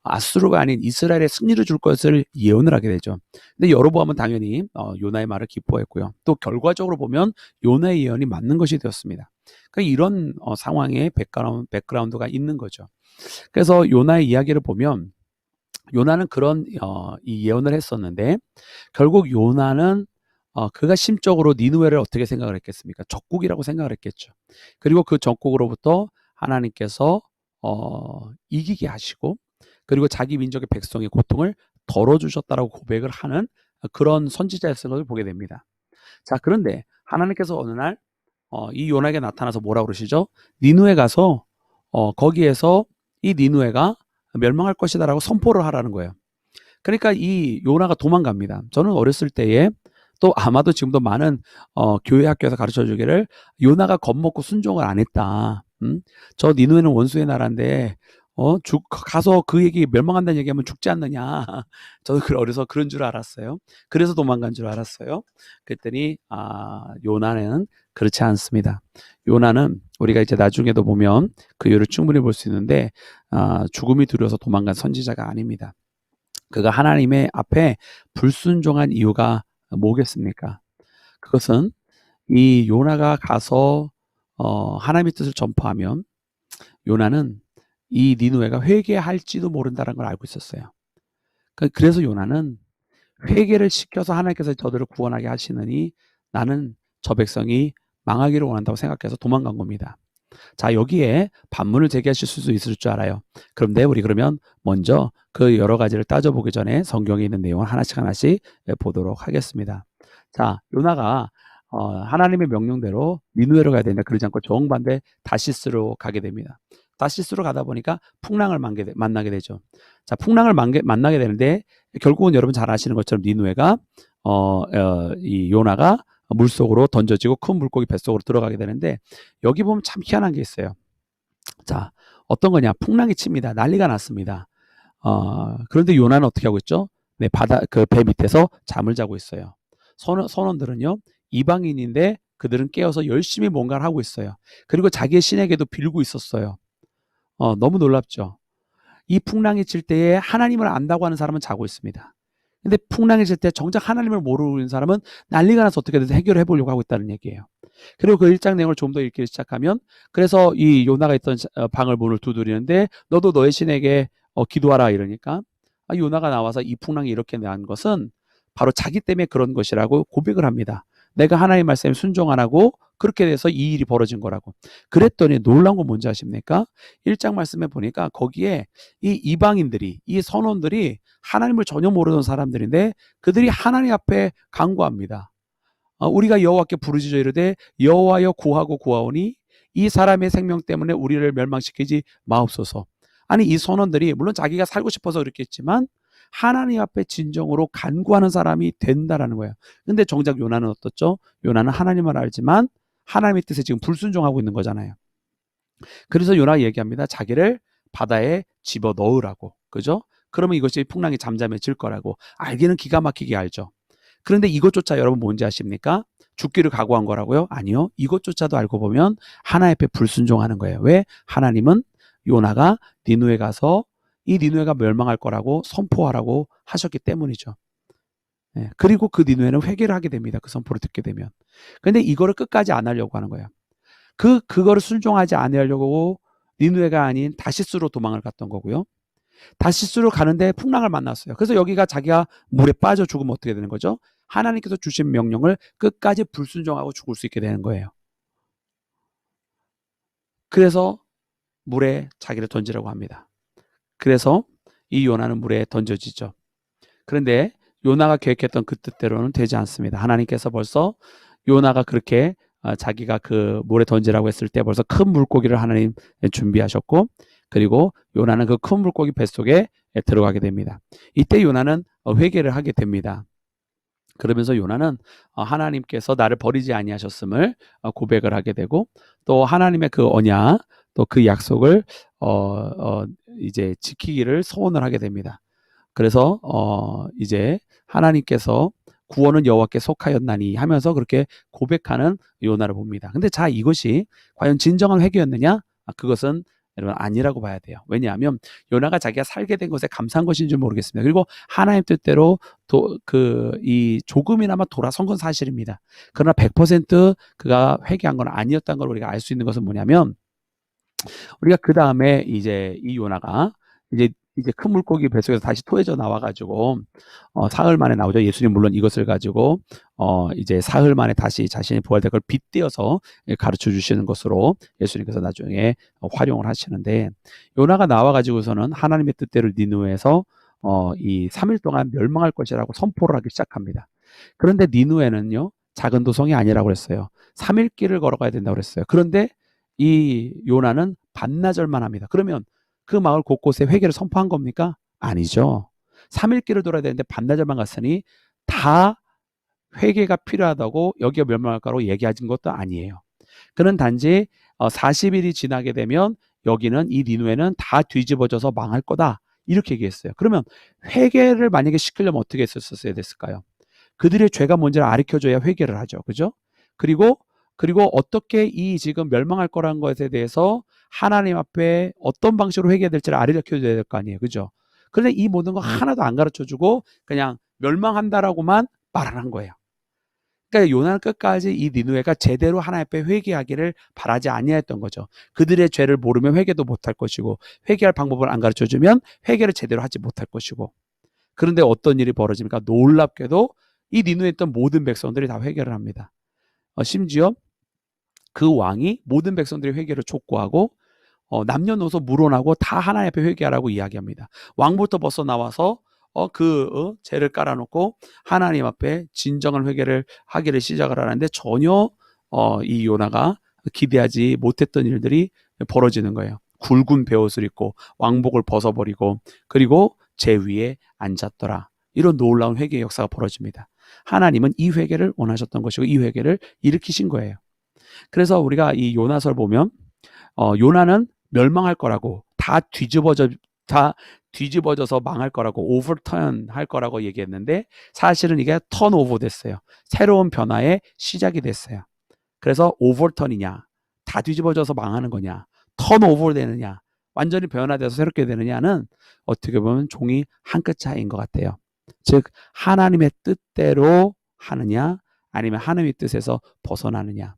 아수르가 아닌 이스라엘의 승리를 줄 것을 예언을 하게 되죠. 근데 여로보암은 당연히 요나의 말을 기뻐했고요. 또 결과적으로 보면 요나의 예언이 맞는 것이 되었습니다. 그러니까 이런 상황에 백그라운드가 있는 거죠. 그래서 요나의 이야기를 보면 요나는 그런 이 예언을 했었는데 결국 요나는 그가 심적으로 니느웨를 어떻게 생각을 했겠습니까? 적국이라고 생각을 했겠죠. 그리고 그 적국으로부터 하나님께서 이기게 하시고 그리고 자기 민족의 백성의 고통을 덜어주셨다라고 고백을 하는 그런 선지자였을 것을 보게 됩니다. 자, 그런데 하나님께서 어느 날 이 요나에게 나타나서 뭐라고 그러시죠? 니느웨 가서 거기에서 이 니느웨가 멸망할 것이다라고 선포를 하라는 거예요. 그러니까 이 요나가 도망갑니다. 저는 어렸을 때에 또 아마도 지금도 많은 교회 학교에서 가르쳐 주기를 요나가 겁먹고 순종을 안 했다. 저 니느웨는 원수의 나라인데 가서 그 얘기 멸망한다는 얘기하면 죽지 않느냐. 저도 어려서 그런 줄 알았어요. 그래서 도망간 줄 알았어요. 그랬더니 요나는 그렇지 않습니다. 요나는 우리가 이제 나중에도 보면 그 이유를 충분히 볼 수 있는데 죽음이 두려워서 도망간 선지자가 아닙니다. 그가 하나님의 앞에 불순종한 이유가 뭐겠습니까? 그것은 이 요나가 가서 하나님의 뜻을 전파하면 요나는 이 니느웨가 회개할지도 모른다는 걸 알고 있었어요. 그래서 요나는 회개를 시켜서 하나님께서 저들을 구원하게 하시느니 나는 저 백성이 망하기를 원한다고 생각해서 도망간 겁니다. 자, 여기에 반문을 제기하실 수도 있을 줄 알아요. 그런데 우리 그러면 먼저 그 여러 가지를 따져보기 전에 성경에 있는 내용을 하나씩 보도록 하겠습니다. 자, 요나가 하나님의 명령대로 니느웨로 가야 되는데 그러지 않고 정반대 다시스로 가게 됩니다. 다시스로 가다 보니까 풍랑을 만나게 되죠. 자, 풍랑을 만나게 되는데 결국은 여러분 잘 아시는 것처럼 니느웨가 이 요나가 물속으로 던져지고 큰 물고기 뱃속으로 들어가게 되는데 여기 보면 참 희한한 게 있어요. 자, 어떤 거냐? 풍랑이 칩니다. 난리가 났습니다. 그런데 요나는 어떻게 하고 있죠? 네, 그 배 밑에서 잠을 자고 있어요. 선원들은요, 이방인인데 그들은 깨어서 열심히 뭔가를 하고 있어요. 그리고 자기의 신에게도 빌고 있었어요. 너무 놀랍죠? 이 풍랑이 칠 때에 하나님을 안다고 하는 사람은 자고 있습니다. 근데 풍랑이 칠 때 정작 하나님을 모르는 사람은 난리가 나서 어떻게든 해결해 보려고 하고 있다는 얘기예요. 그리고 그 1장 내용을 좀 더 읽기 시작하면 그래서 이 요나가 있던 방을 문을 두드리는데 너도 너의 신에게 기도하라 이러니까 요나가 나와서 이 풍랑이 이렇게 난 것은 바로 자기 때문에 그런 것이라고 고백을 합니다. 내가 하나님의 말씀에 순종 안 하고 그렇게 돼서 이 일이 벌어진 거라고. 그랬더니 놀라운 건 뭔지 아십니까? 1장 말씀에 보니까 거기에 이 이방인들이 이 선원들이 하나님을 전혀 모르는 사람들인데 그들이 하나님 앞에 간구합니다. 우리가 여호와께 부르짖어 이르되 여호와여 구하고 구하오니 이 사람의 생명 때문에 우리를 멸망시키지 마옵소서. 아니 이 선원들이 물론 자기가 살고 싶어서 그렇겠지만 하나님 앞에 진정으로 간구하는 사람이 된다라는 거예요. 근데 정작 요나는 어떻죠? 요나는 하나님을 알지만 하나님의 뜻에 지금 불순종하고 있는 거잖아요. 그래서 요나가 얘기합니다. 자기를 바다에 집어 넣으라고. 그죠? 그러면 이것이 풍랑이 잠잠해질 거라고. 알기는 기가 막히게 알죠. 그런데 이것조차 여러분 뭔지 아십니까? 죽기를 각오한 거라고요? 아니요. 이것조차도 알고 보면 하나님 앞에 불순종하는 거예요. 왜? 하나님은 요나가 니느웨 가서 이 니느웨가 멸망할 거라고 선포하라고 하셨기 때문이죠. 네. 그리고 그 니느웨는 회개를 하게 됩니다. 그 선포를 듣게 되면. 근데 이거를 끝까지 안 하려고 하는 거예요. 그거를 순종하지 않으려고 니느웨가 아닌 다시스로 도망을 갔던 거고요. 다시스로 가는데 풍랑을 만났어요. 그래서 여기가 자기가 물에 빠져 죽으면 어떻게 되는 거죠? 하나님께서 주신 명령을 끝까지 불순종하고 죽을 수 있게 되는 거예요. 그래서 물에 자기를 던지라고 합니다. 그래서 이 요나는 물에 던져지죠. 그런데 요나가 계획했던 그 뜻대로는 되지 않습니다. 하나님께서 벌써 요나가 그렇게 자기가 그 물에 던지라고 했을 때 벌써 큰 물고기를 하나님 준비하셨고, 그리고 요나는 그 큰 물고기 뱃속에 들어가게 됩니다. 이때 요나는 회개를 하게 됩니다. 그러면서 요나는 하나님께서 나를 버리지 아니하셨음을 고백을 하게 되고, 또 하나님의 그 언약, 또 그 약속을 이제 지키기를 소원을 하게 됩니다. 그래서 이제 하나님께서 구원은 여호와께 속하였나니 하면서 그렇게 고백하는 요나를 봅니다. 근데 자, 이것이 과연 진정한 회개였느냐? 그것은 여러분 아니라고 봐야 돼요. 왜냐하면 요나가 자기가 살게 된 것에 감사한 것인 줄 모르겠습니다. 그리고 하나님 뜻대로 이 조금이나마 돌아선 건 사실입니다. 그러나 100% 그가 회개한 건 아니었다는 걸 우리가 알 수 있는 것은 뭐냐면, 우리가 그 다음에 이제 이 요나가 이제 큰 물고기 뱃속에서 다시 토해져 나와가지고 사흘 만에 나오죠. 예수님 물론 이것을 가지고 이제 사흘 만에 다시 자신이 부활될 걸 빗대어서 가르쳐 주시는 것으로 예수님께서 나중에 활용을 하시는데, 요나가 나와가지고서는 하나님의 뜻대로 니느웨에서 이 3일 동안 멸망할 것이라고 선포를 하기 시작합니다. 그런데 니느웨는요, 작은 도성이 아니라고 그랬어요. 3일 길을 걸어가야 된다고 그랬어요. 그런데 이 요나는 반나절만 합니다. 그러면 그 마을 곳곳에 회개를 선포한 겁니까? 아니죠. 3일 길을 돌아야 되는데 반나절만 갔으니 다 회개가 필요하다고 여기가 멸망할 거라고 얘기하신 것도 아니에요. 그는 단지 40일이 지나게 되면 여기는, 이 니누에는 다 뒤집어져서 망할 거다, 이렇게 얘기했어요. 그러면 회개를 만약에 시키려면 어떻게 했었어야 됐을까요? 그들의 죄가 뭔지를 가르쳐줘야 회개를 하죠. 그죠? 그리고 어떻게 이 지금 멸망할 거라는 것에 대해서 하나님 앞에 어떤 방식으로 회개해야 될지를 가르쳐줘야 될 거 아니에요. 그죠? 그런데 이 모든 거 하나도 안 가르쳐주고 그냥 멸망한다라고만 말하는 거예요. 그러니까 요나는 끝까지 이 니느웨가 제대로 하나님 앞에 회개하기를 바라지 아니했던 거죠. 그들의 죄를 모르면 회개도 못할 것이고, 회개할 방법을 안 가르쳐주면 회개를 제대로 하지 못할 것이고. 그런데 어떤 일이 벌어집니까? 놀랍게도 이 니느웨에 있던 모든 백성들이 다 회개를 합니다. 심지어 그 왕이 모든 백성들의 회개를 촉구하고 남녀노소 물어나고 다 하나님 앞에 회개하라고 이야기합니다. 왕부터 벌써 나와서 죄를 깔아놓고 하나님 앞에 진정한 회개를 하기를 시작을 하는데, 전혀 이 요나가 기대하지 못했던 일들이 벌어지는 거예요. 굵은 베옷을 입고 왕복을 벗어버리고, 그리고 제 위에 앉았더라. 이런 놀라운 회개의 역사가 벌어집니다. 하나님은 이 회개를 원하셨던 것이고 이 회개를 일으키신 거예요. 그래서 우리가 이 요나서를 보면 요나는 멸망할 거라고, 다 뒤집어져서 망할 거라고, 오버턴 할 거라고 얘기했는데, 사실은 이게 턴오버 됐어요. 새로운 변화의 시작이 됐어요. 그래서 오버턴이냐, 다 뒤집어져서 망하는 거냐, 턴오버 되느냐, 완전히 변화돼서 새롭게 되느냐는 어떻게 보면 종이 한 끗 차이인 것 같아요. 즉 하나님의 뜻대로 하느냐, 아니면 하나님의 뜻에서 벗어나느냐.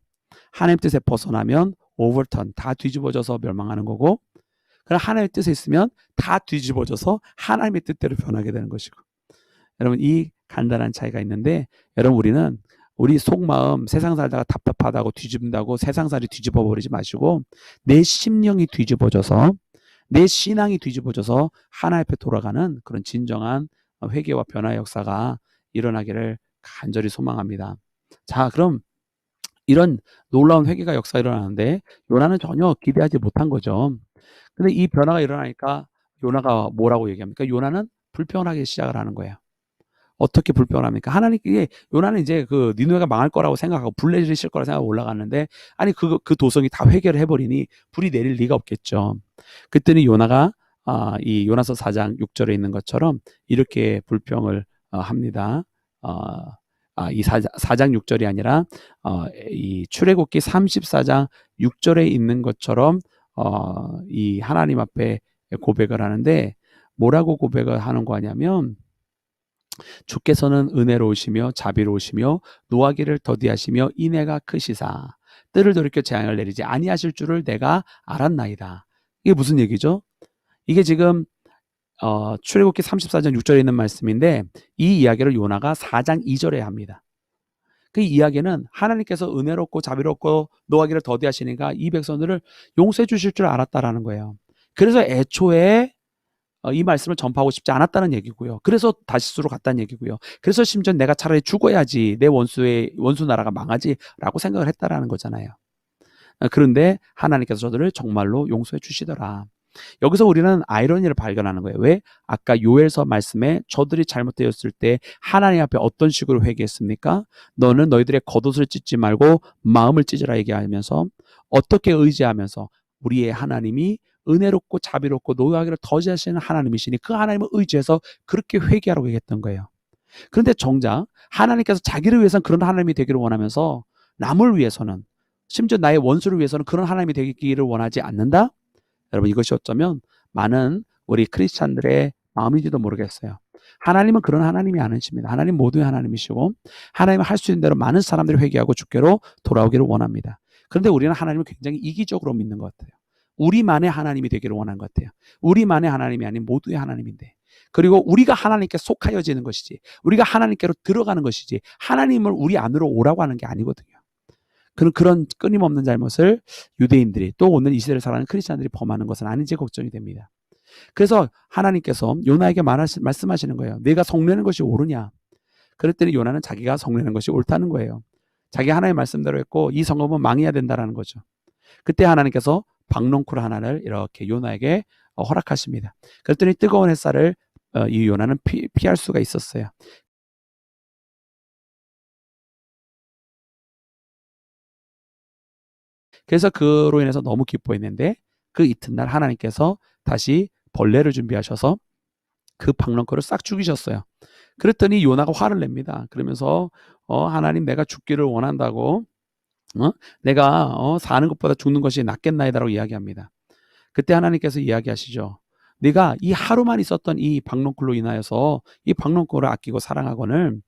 하나님의 뜻에 벗어나면 오버턴, 다 뒤집어져서 멸망하는 거고, 그럼 하나님의 뜻에 있으면 다 뒤집어져서 하나님의 뜻대로 변하게 되는 것이고. 여러분, 이 간단한 차이가 있는데, 여러분, 우리 속마음 세상 살다가 답답하다고 뒤집는다고 세상살이 뒤집어 버리지 마시고, 내 심령이 뒤집어져서, 내 신앙이 뒤집어져서 하나님 앞에 돌아가는 그런 진정한 회개와 변화의 역사가 일어나기를 간절히 소망합니다. 자, 그럼 이런 놀라운 회개가 역사가 일어나는데 요나는 전혀 기대하지 못한 거죠. 근데 이 변화가 일어나니까 요나가 뭐라고 얘기합니까? 요나는 불평을 하기 시작을 하는 거예요. 어떻게 불평을 합니까? 하나님께, 요나는 이제 그 니느웨가 망할 거라고 생각하고 불 내리실 거라고 생각하고 올라갔는데, 아니 그 도성이 다 회개를 해버리니 불이 내릴 리가 없겠죠. 그때는 요나가 이 요나서 4장 6절에 있는 것처럼 이렇게 불평을 합니다. 이 4장 6절이 아니라 이 출애굽기 34장 6절에 있는 것처럼 이 하나님 앞에 고백을 하는데, 뭐라고 고백을 하는 거냐면, 주께서는 은혜로우시며 자비로우시며 노하기를 더디하시며 인애가 크시사 때를 돌이켜 재앙을 내리지 아니하실 줄을 내가 알았나이다. 이게 무슨 얘기죠? 이게 지금 출애굽기 34장 6절에 있는 말씀인데, 이 이야기를 요나가 4장 2절에 합니다. 그 이야기는 하나님께서 은혜롭고 자비롭고 노하기를 더디하시니까 이 백성들을 용서해 주실 줄 알았다라는 거예요. 그래서 애초에 이 말씀을 전파하고 싶지 않았다는 얘기고요. 그래서 다시스로 갔다는 얘기고요. 그래서 심지어 내가 차라리 죽어야지 내 원수 나라가 망하지라고 생각을 했다라는 거잖아요. 그런데 하나님께서 저들을 정말로 용서해 주시더라. 여기서 우리는 아이러니를 발견하는 거예요. 왜? 아까 요엘서 말씀에 저들이 잘못되었을 때 하나님 앞에 어떤 식으로 회개했습니까? 너는 너희들의 겉옷을 찢지 말고 마음을 찢으라 얘기하면서 어떻게 의지하면서 우리의 하나님이 은혜롭고 자비롭고 노하기를 더디하시는 하나님이시니 그 하나님을 의지해서 그렇게 회개하라고 얘기했던 거예요. 그런데 정작 하나님께서 자기를 위해서는 그런 하나님이 되기를 원하면서 남을 위해서는 심지어 나의 원수를 위해서는 그런 하나님이 되기를 원하지 않는다? 여러분 이것이 어쩌면 많은 우리 크리스찬들의 마음인지도 모르겠어요. 하나님은 그런 하나님이 아니십니다. 하나님 모두의 하나님이시고 하나님은 할 수 있는 대로 많은 사람들이 회개하고 주께로 돌아오기를 원합니다. 그런데 우리는 하나님을 굉장히 이기적으로 믿는 것 같아요. 우리만의 하나님이 되기를 원하는 것 같아요. 우리만의 하나님이 아닌 모두의 하나님인데 그리고 우리가 하나님께 속하여지는 것이지 우리가 하나님께로 들어가는 것이지 하나님을 우리 안으로 오라고 하는 게 아니거든요. 그런 끊임없는 잘못을 유대인들이 또 오늘 이 시대를 살아가는 크리스찬들이 범하는 것은 아닌지 걱정이 됩니다. 그래서 하나님께서 요나에게 말씀하시는 거예요. 내가 성내는 것이 옳으냐? 그랬더니 요나는 자기가 성내는 것이 옳다는 거예요. 자기 하나님의 말씀대로 했고 이 성읍은 망해야 된다라는 거죠. 그때 하나님께서 박농쿨 하나를 이렇게 요나에게 허락하십니다. 그랬더니 뜨거운 햇살을 이 요나는 피할 수가 있었어요. 그래서 그로 인해서 너무 기뻐했는데 그 이튿날 하나님께서 다시 벌레를 준비하셔서 그 박렁코를 싹 죽이셨어요. 그랬더니 요나가 화를 냅니다. 그러면서 하나님 내가 죽기를 원한다고 내가 사는 것보다 죽는 것이 낫겠나이다라고 이야기합니다. 그때 하나님께서 이야기하시죠. 네가 이 하루만 있었던 이 박농쿨로 인하여서 이 박농쿨을 아끼고 사랑하거늘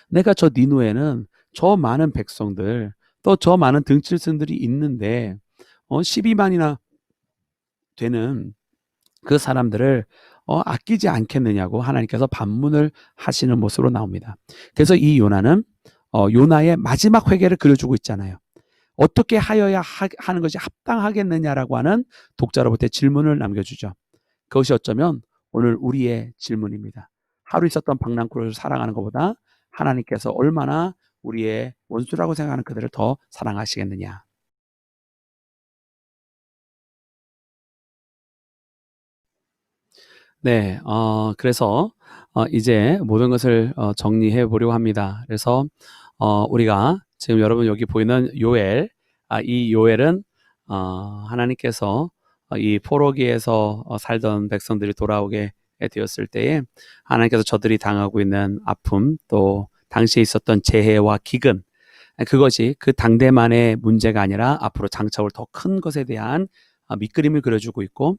내가 저 니누에는 저 많은 백성들 또 저 많은 등칠슨들이 있는데 12만이나 되는 그 사람들을 아끼지 않겠느냐고 하나님께서 반문을 하시는 모습으로 나옵니다. 그래서 이 요나는 요나의 마지막 회개를 그려주고 있잖아요. 어떻게 하여야 하는 것이 합당하겠느냐라고 하는 독자로부터 질문을 남겨주죠. 그것이 어쩌면 오늘 우리의 질문입니다. 하루 있었던 박랑쿨을 사랑하는 것보다 하나님께서 얼마나 우리의 원수라고 생각하는 그들을 더 사랑하시겠느냐. 네, 그래서 이제 모든 것을 정리해 보려고 합니다. 그래서 우리가 지금 여러분 여기 보이는 요엘, 이 요엘은 하나님께서 이 포로기에서 살던 백성들이 돌아오게 되었을 때에 하나님께서 저들이 당하고 있는 아픔, 또 당시에 있었던 재해와 기근, 그것이 그 당대만의 문제가 아니라 앞으로 장차 올 더 큰 것에 대한 밑그림을 그려주고 있고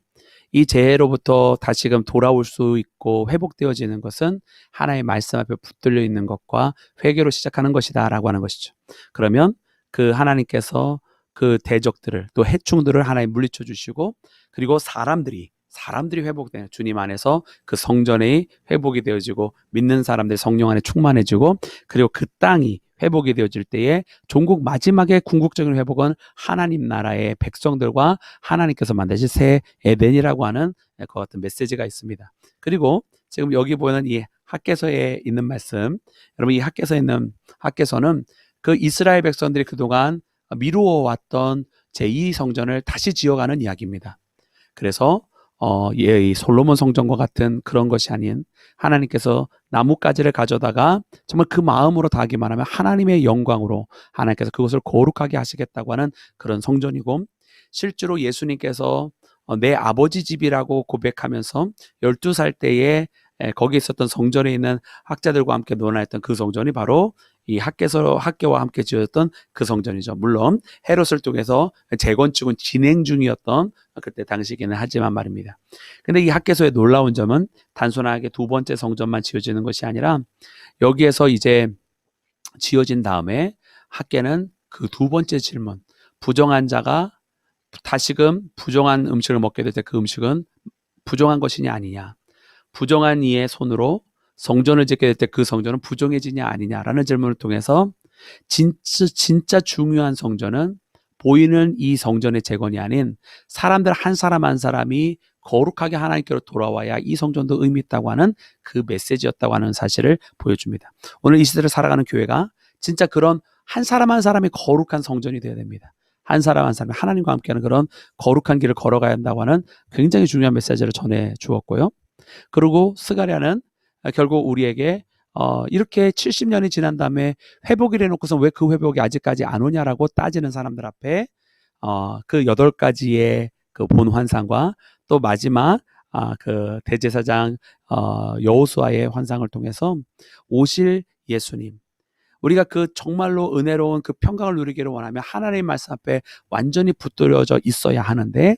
이 재해로부터 다시금 돌아올 수 있고 회복되어지는 것은 하나의 말씀 앞에 붙들려 있는 것과 회개로 시작하는 것이다 라고 하는 것이죠. 그러면 그 하나님께서 그 대적들을 또 해충들을 하나에 물리쳐 주시고 그리고 사람들이 회복되는 주님 안에서 그 성전이 회복이 되어지고 믿는 사람들이 성령 안에 충만해지고 그리고 그 땅이 회복이 되어질 때에 종국 마지막의 궁극적인 회복은 하나님 나라의 백성들과 하나님께서 만드신 새 에덴이라고 하는 그 같은 메시지가 있습니다. 그리고 지금 여기 보이는 이 학개서에 있는 말씀, 여러분 이 학개서는 그 이스라엘 백성들이 그동안 미루어 왔던 제2 성전을 다시 지어가는 이야기입니다. 그래서 이 솔로몬 성전과 같은 그런 것이 아닌 하나님께서 나뭇가지를 가져다가 정말 그 마음으로 다하기만 하면 하나님의 영광으로 하나님께서 그것을 거룩하게 하시겠다고 하는 그런 성전이고 실제로 예수님께서 내 아버지 집이라고 고백하면서 12살 때에 거기에 있었던 성전에 있는 학자들과 함께 논하였던 그 성전이 바로 이 학교와 함께 지어졌던 그 성전이죠. 물론 헤롯을 통해서 재건축은 진행 중이었던 그때 당시에는 하지만 말입니다. 근데 이 학개서의 놀라운 점은 단순하게 두 번째 성전만 지어지는 것이 아니라 여기에서 이제 지어진 다음에 학개는 그 두 번째 질문, 부정한 자가 다시금 부정한 음식을 먹게 될 때 그 음식은 부정한 것이냐 아니냐, 부정한 이의 손으로 성전을 짓게 될 때 그 성전은 부정해지냐 아니냐라는 질문을 통해서 진짜 중요한 성전은 보이는 이 성전의 재건이 아닌 사람들 한 사람 한 사람이 거룩하게 하나님께로 돌아와야 이 성전도 의미 있다고 하는 그 메시지였다고 하는 사실을 보여줍니다. 오늘 이 시대를 살아가는 교회가 진짜 그런 한 사람 한 사람이 거룩한 성전이 되어야 됩니다. 한 사람 한 사람이 하나님과 함께하는 그런 거룩한 길을 걸어가야 한다고 하는 굉장히 중요한 메시지를 전해 주었고요. 그리고 스가랴는 결국 우리에게 이렇게 70년이 지난 다음에 회복을 해놓고서 왜 그 회복이 아직까지 안 오냐라고 따지는 사람들 앞에 그 8가지의 그 본 환상과 또 마지막 그 대제사장 여호수아의 환상을 통해서 오실 예수님, 우리가 그 정말로 은혜로운 그 평강을 누리기를 원하면 하나님의 말씀 앞에 완전히 붙들어져 있어야 하는데,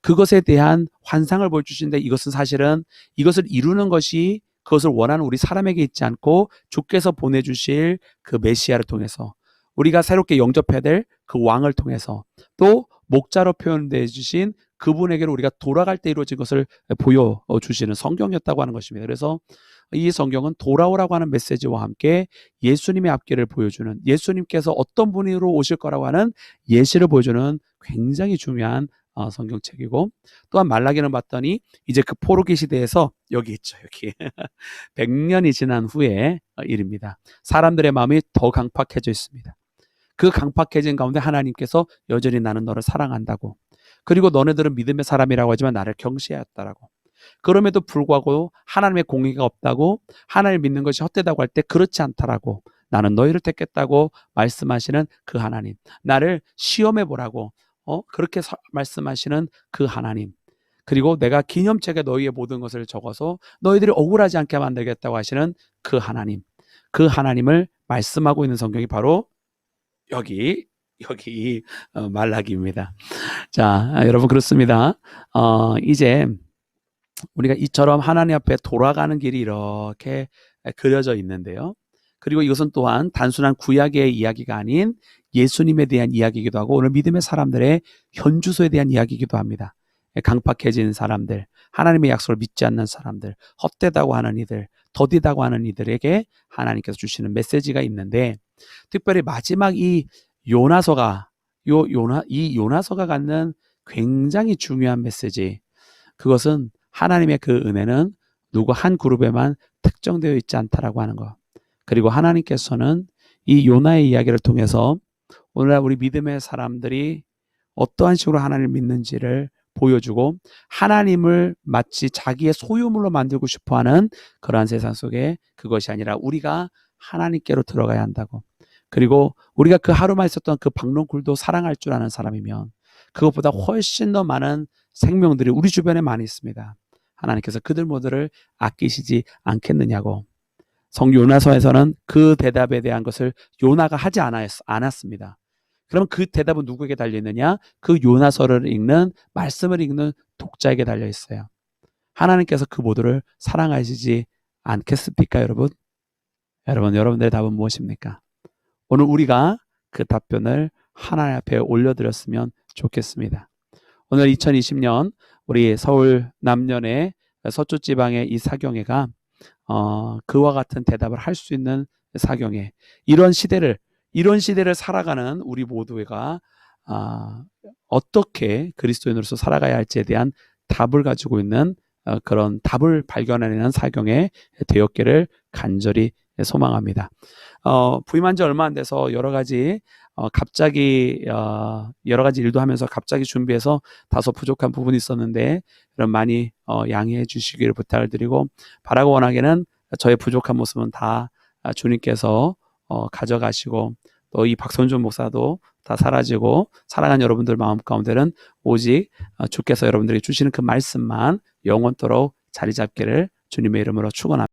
그것에 대한 환상을 보여주시는데, 이것은 사실은 이것을 이루는 것이 그것을 원하는 우리 사람에게 있지 않고 주께서 보내주실 그 메시아를 통해서, 우리가 새롭게 영접해야 될 그 왕을 통해서, 또 목자로 표현되어 주신 그분에게로 우리가 돌아갈 때 이루어진 것을 보여주시는 성경이었다고 하는 것입니다. 그래서 이 성경은 돌아오라고 하는 메시지와 함께 예수님의 앞길을 보여주는, 예수님께서 어떤 분으로 오실 거라고 하는 예시를 보여주는 굉장히 중요한 성경책이고, 또한 말라기는 봤더니 이제 그 포로기 시대에서 여기 있죠, 여기 100년이 지난 후의 일입니다. 사람들의 마음이 더 강팍해져 있습니다. 그 강팍해진 가운데 하나님께서 여전히 나는 너를 사랑한다고, 그리고 너네들은 믿음의 사람이라고 하지만 나를 경시하였다라고, 그럼에도 불구하고 하나님의 공의가 없다고, 하나님을 믿는 것이 헛되다고 할 때 그렇지 않다라고, 나는 너희를 택했다고 말씀하시는 그 하나님, 나를 시험해 보라고 그렇게 말씀하시는 그 하나님, 그리고 내가 기념책에 너희의 모든 것을 적어서 너희들이 억울하지 않게 만들겠다고 하시는 그 하나님, 그 하나님을 말씀하고 있는 성경이 바로 여기 말라기입니다. 자, 여러분, 그렇습니다. 이제 우리가 이처럼 하나님 앞에 돌아가는 길이 이렇게 그려져 있는데요. 그리고 이것은 또한 단순한 구약의 이야기가 아닌 예수님에 대한 이야기이기도 하고, 오늘 믿음의 사람들의 현주소에 대한 이야기이기도 합니다. 강팍해진 사람들, 하나님의 약속을 믿지 않는 사람들, 헛되다고 하는 이들, 더디다고 하는 이들에게 하나님께서 주시는 메시지가 있는데, 특별히 마지막 이 요나서가 요나서가 갖는 굉장히 중요한 메시지, 그것은 하나님의 그 은혜는 누구 한 그룹에만 특정되어 있지 않다라고 하는 것. 그리고 하나님께서는 이 요나의 이야기를 통해서 오늘날 우리 믿음의 사람들이 어떠한 식으로 하나님을 믿는지를 보여주고, 하나님을 마치 자기의 소유물로 만들고 싶어하는 그러한 세상 속에 그것이 아니라 우리가 하나님께로 들어가야 한다고, 그리고 우리가 그 하루만 있었던 그 박농쿨도 사랑할 줄 아는 사람이면 그것보다 훨씬 더 많은 생명들이 우리 주변에 많이 있습니다. 하나님께서 그들 모두를 아끼시지 않겠느냐고. 요나서에서는 그 대답에 대한 것을 요나가 하지 않았습니다. 그럼 그 대답은 누구에게 달려있느냐? 그 요나서를 읽는, 말씀을 읽는 독자에게 달려있어요. 하나님께서 그 모두를 사랑하시지 않겠습니까, 여러분? 여러분들의 답은 무엇입니까? 오늘 우리가 그 답변을 하나님 앞에 올려드렸으면 좋겠습니다. 오늘 2020년 우리 서울 남년의 서쪽 지방의 이 사경회가 그와 같은 대답을 할 수 있는 사경회, 이런 시대를 살아가는 우리 모두가 어떻게 그리스도인으로서 살아가야 할지에 대한 답을 가지고 있는 그런 답을 발견하는 사경회 되었기를 간절히 소망합니다. 부임한 지 얼마 안 돼서 여러 가지 일도 하면서 갑자기 준비해서 다소 부족한 부분이 있었는데, 그럼 많이 양해해 주시기를 부탁을 드리고, 바라고 원하기는 저의 부족한 모습은 다 주님께서 가져가시고, 또 이 박선준 목사도 다 사라지고, 사랑하는 여러분들 마음 가운데는 오직 주께서 여러분들에게 주시는 그 말씀만 영원토록 자리 잡기를 주님의 이름으로 축원합니다.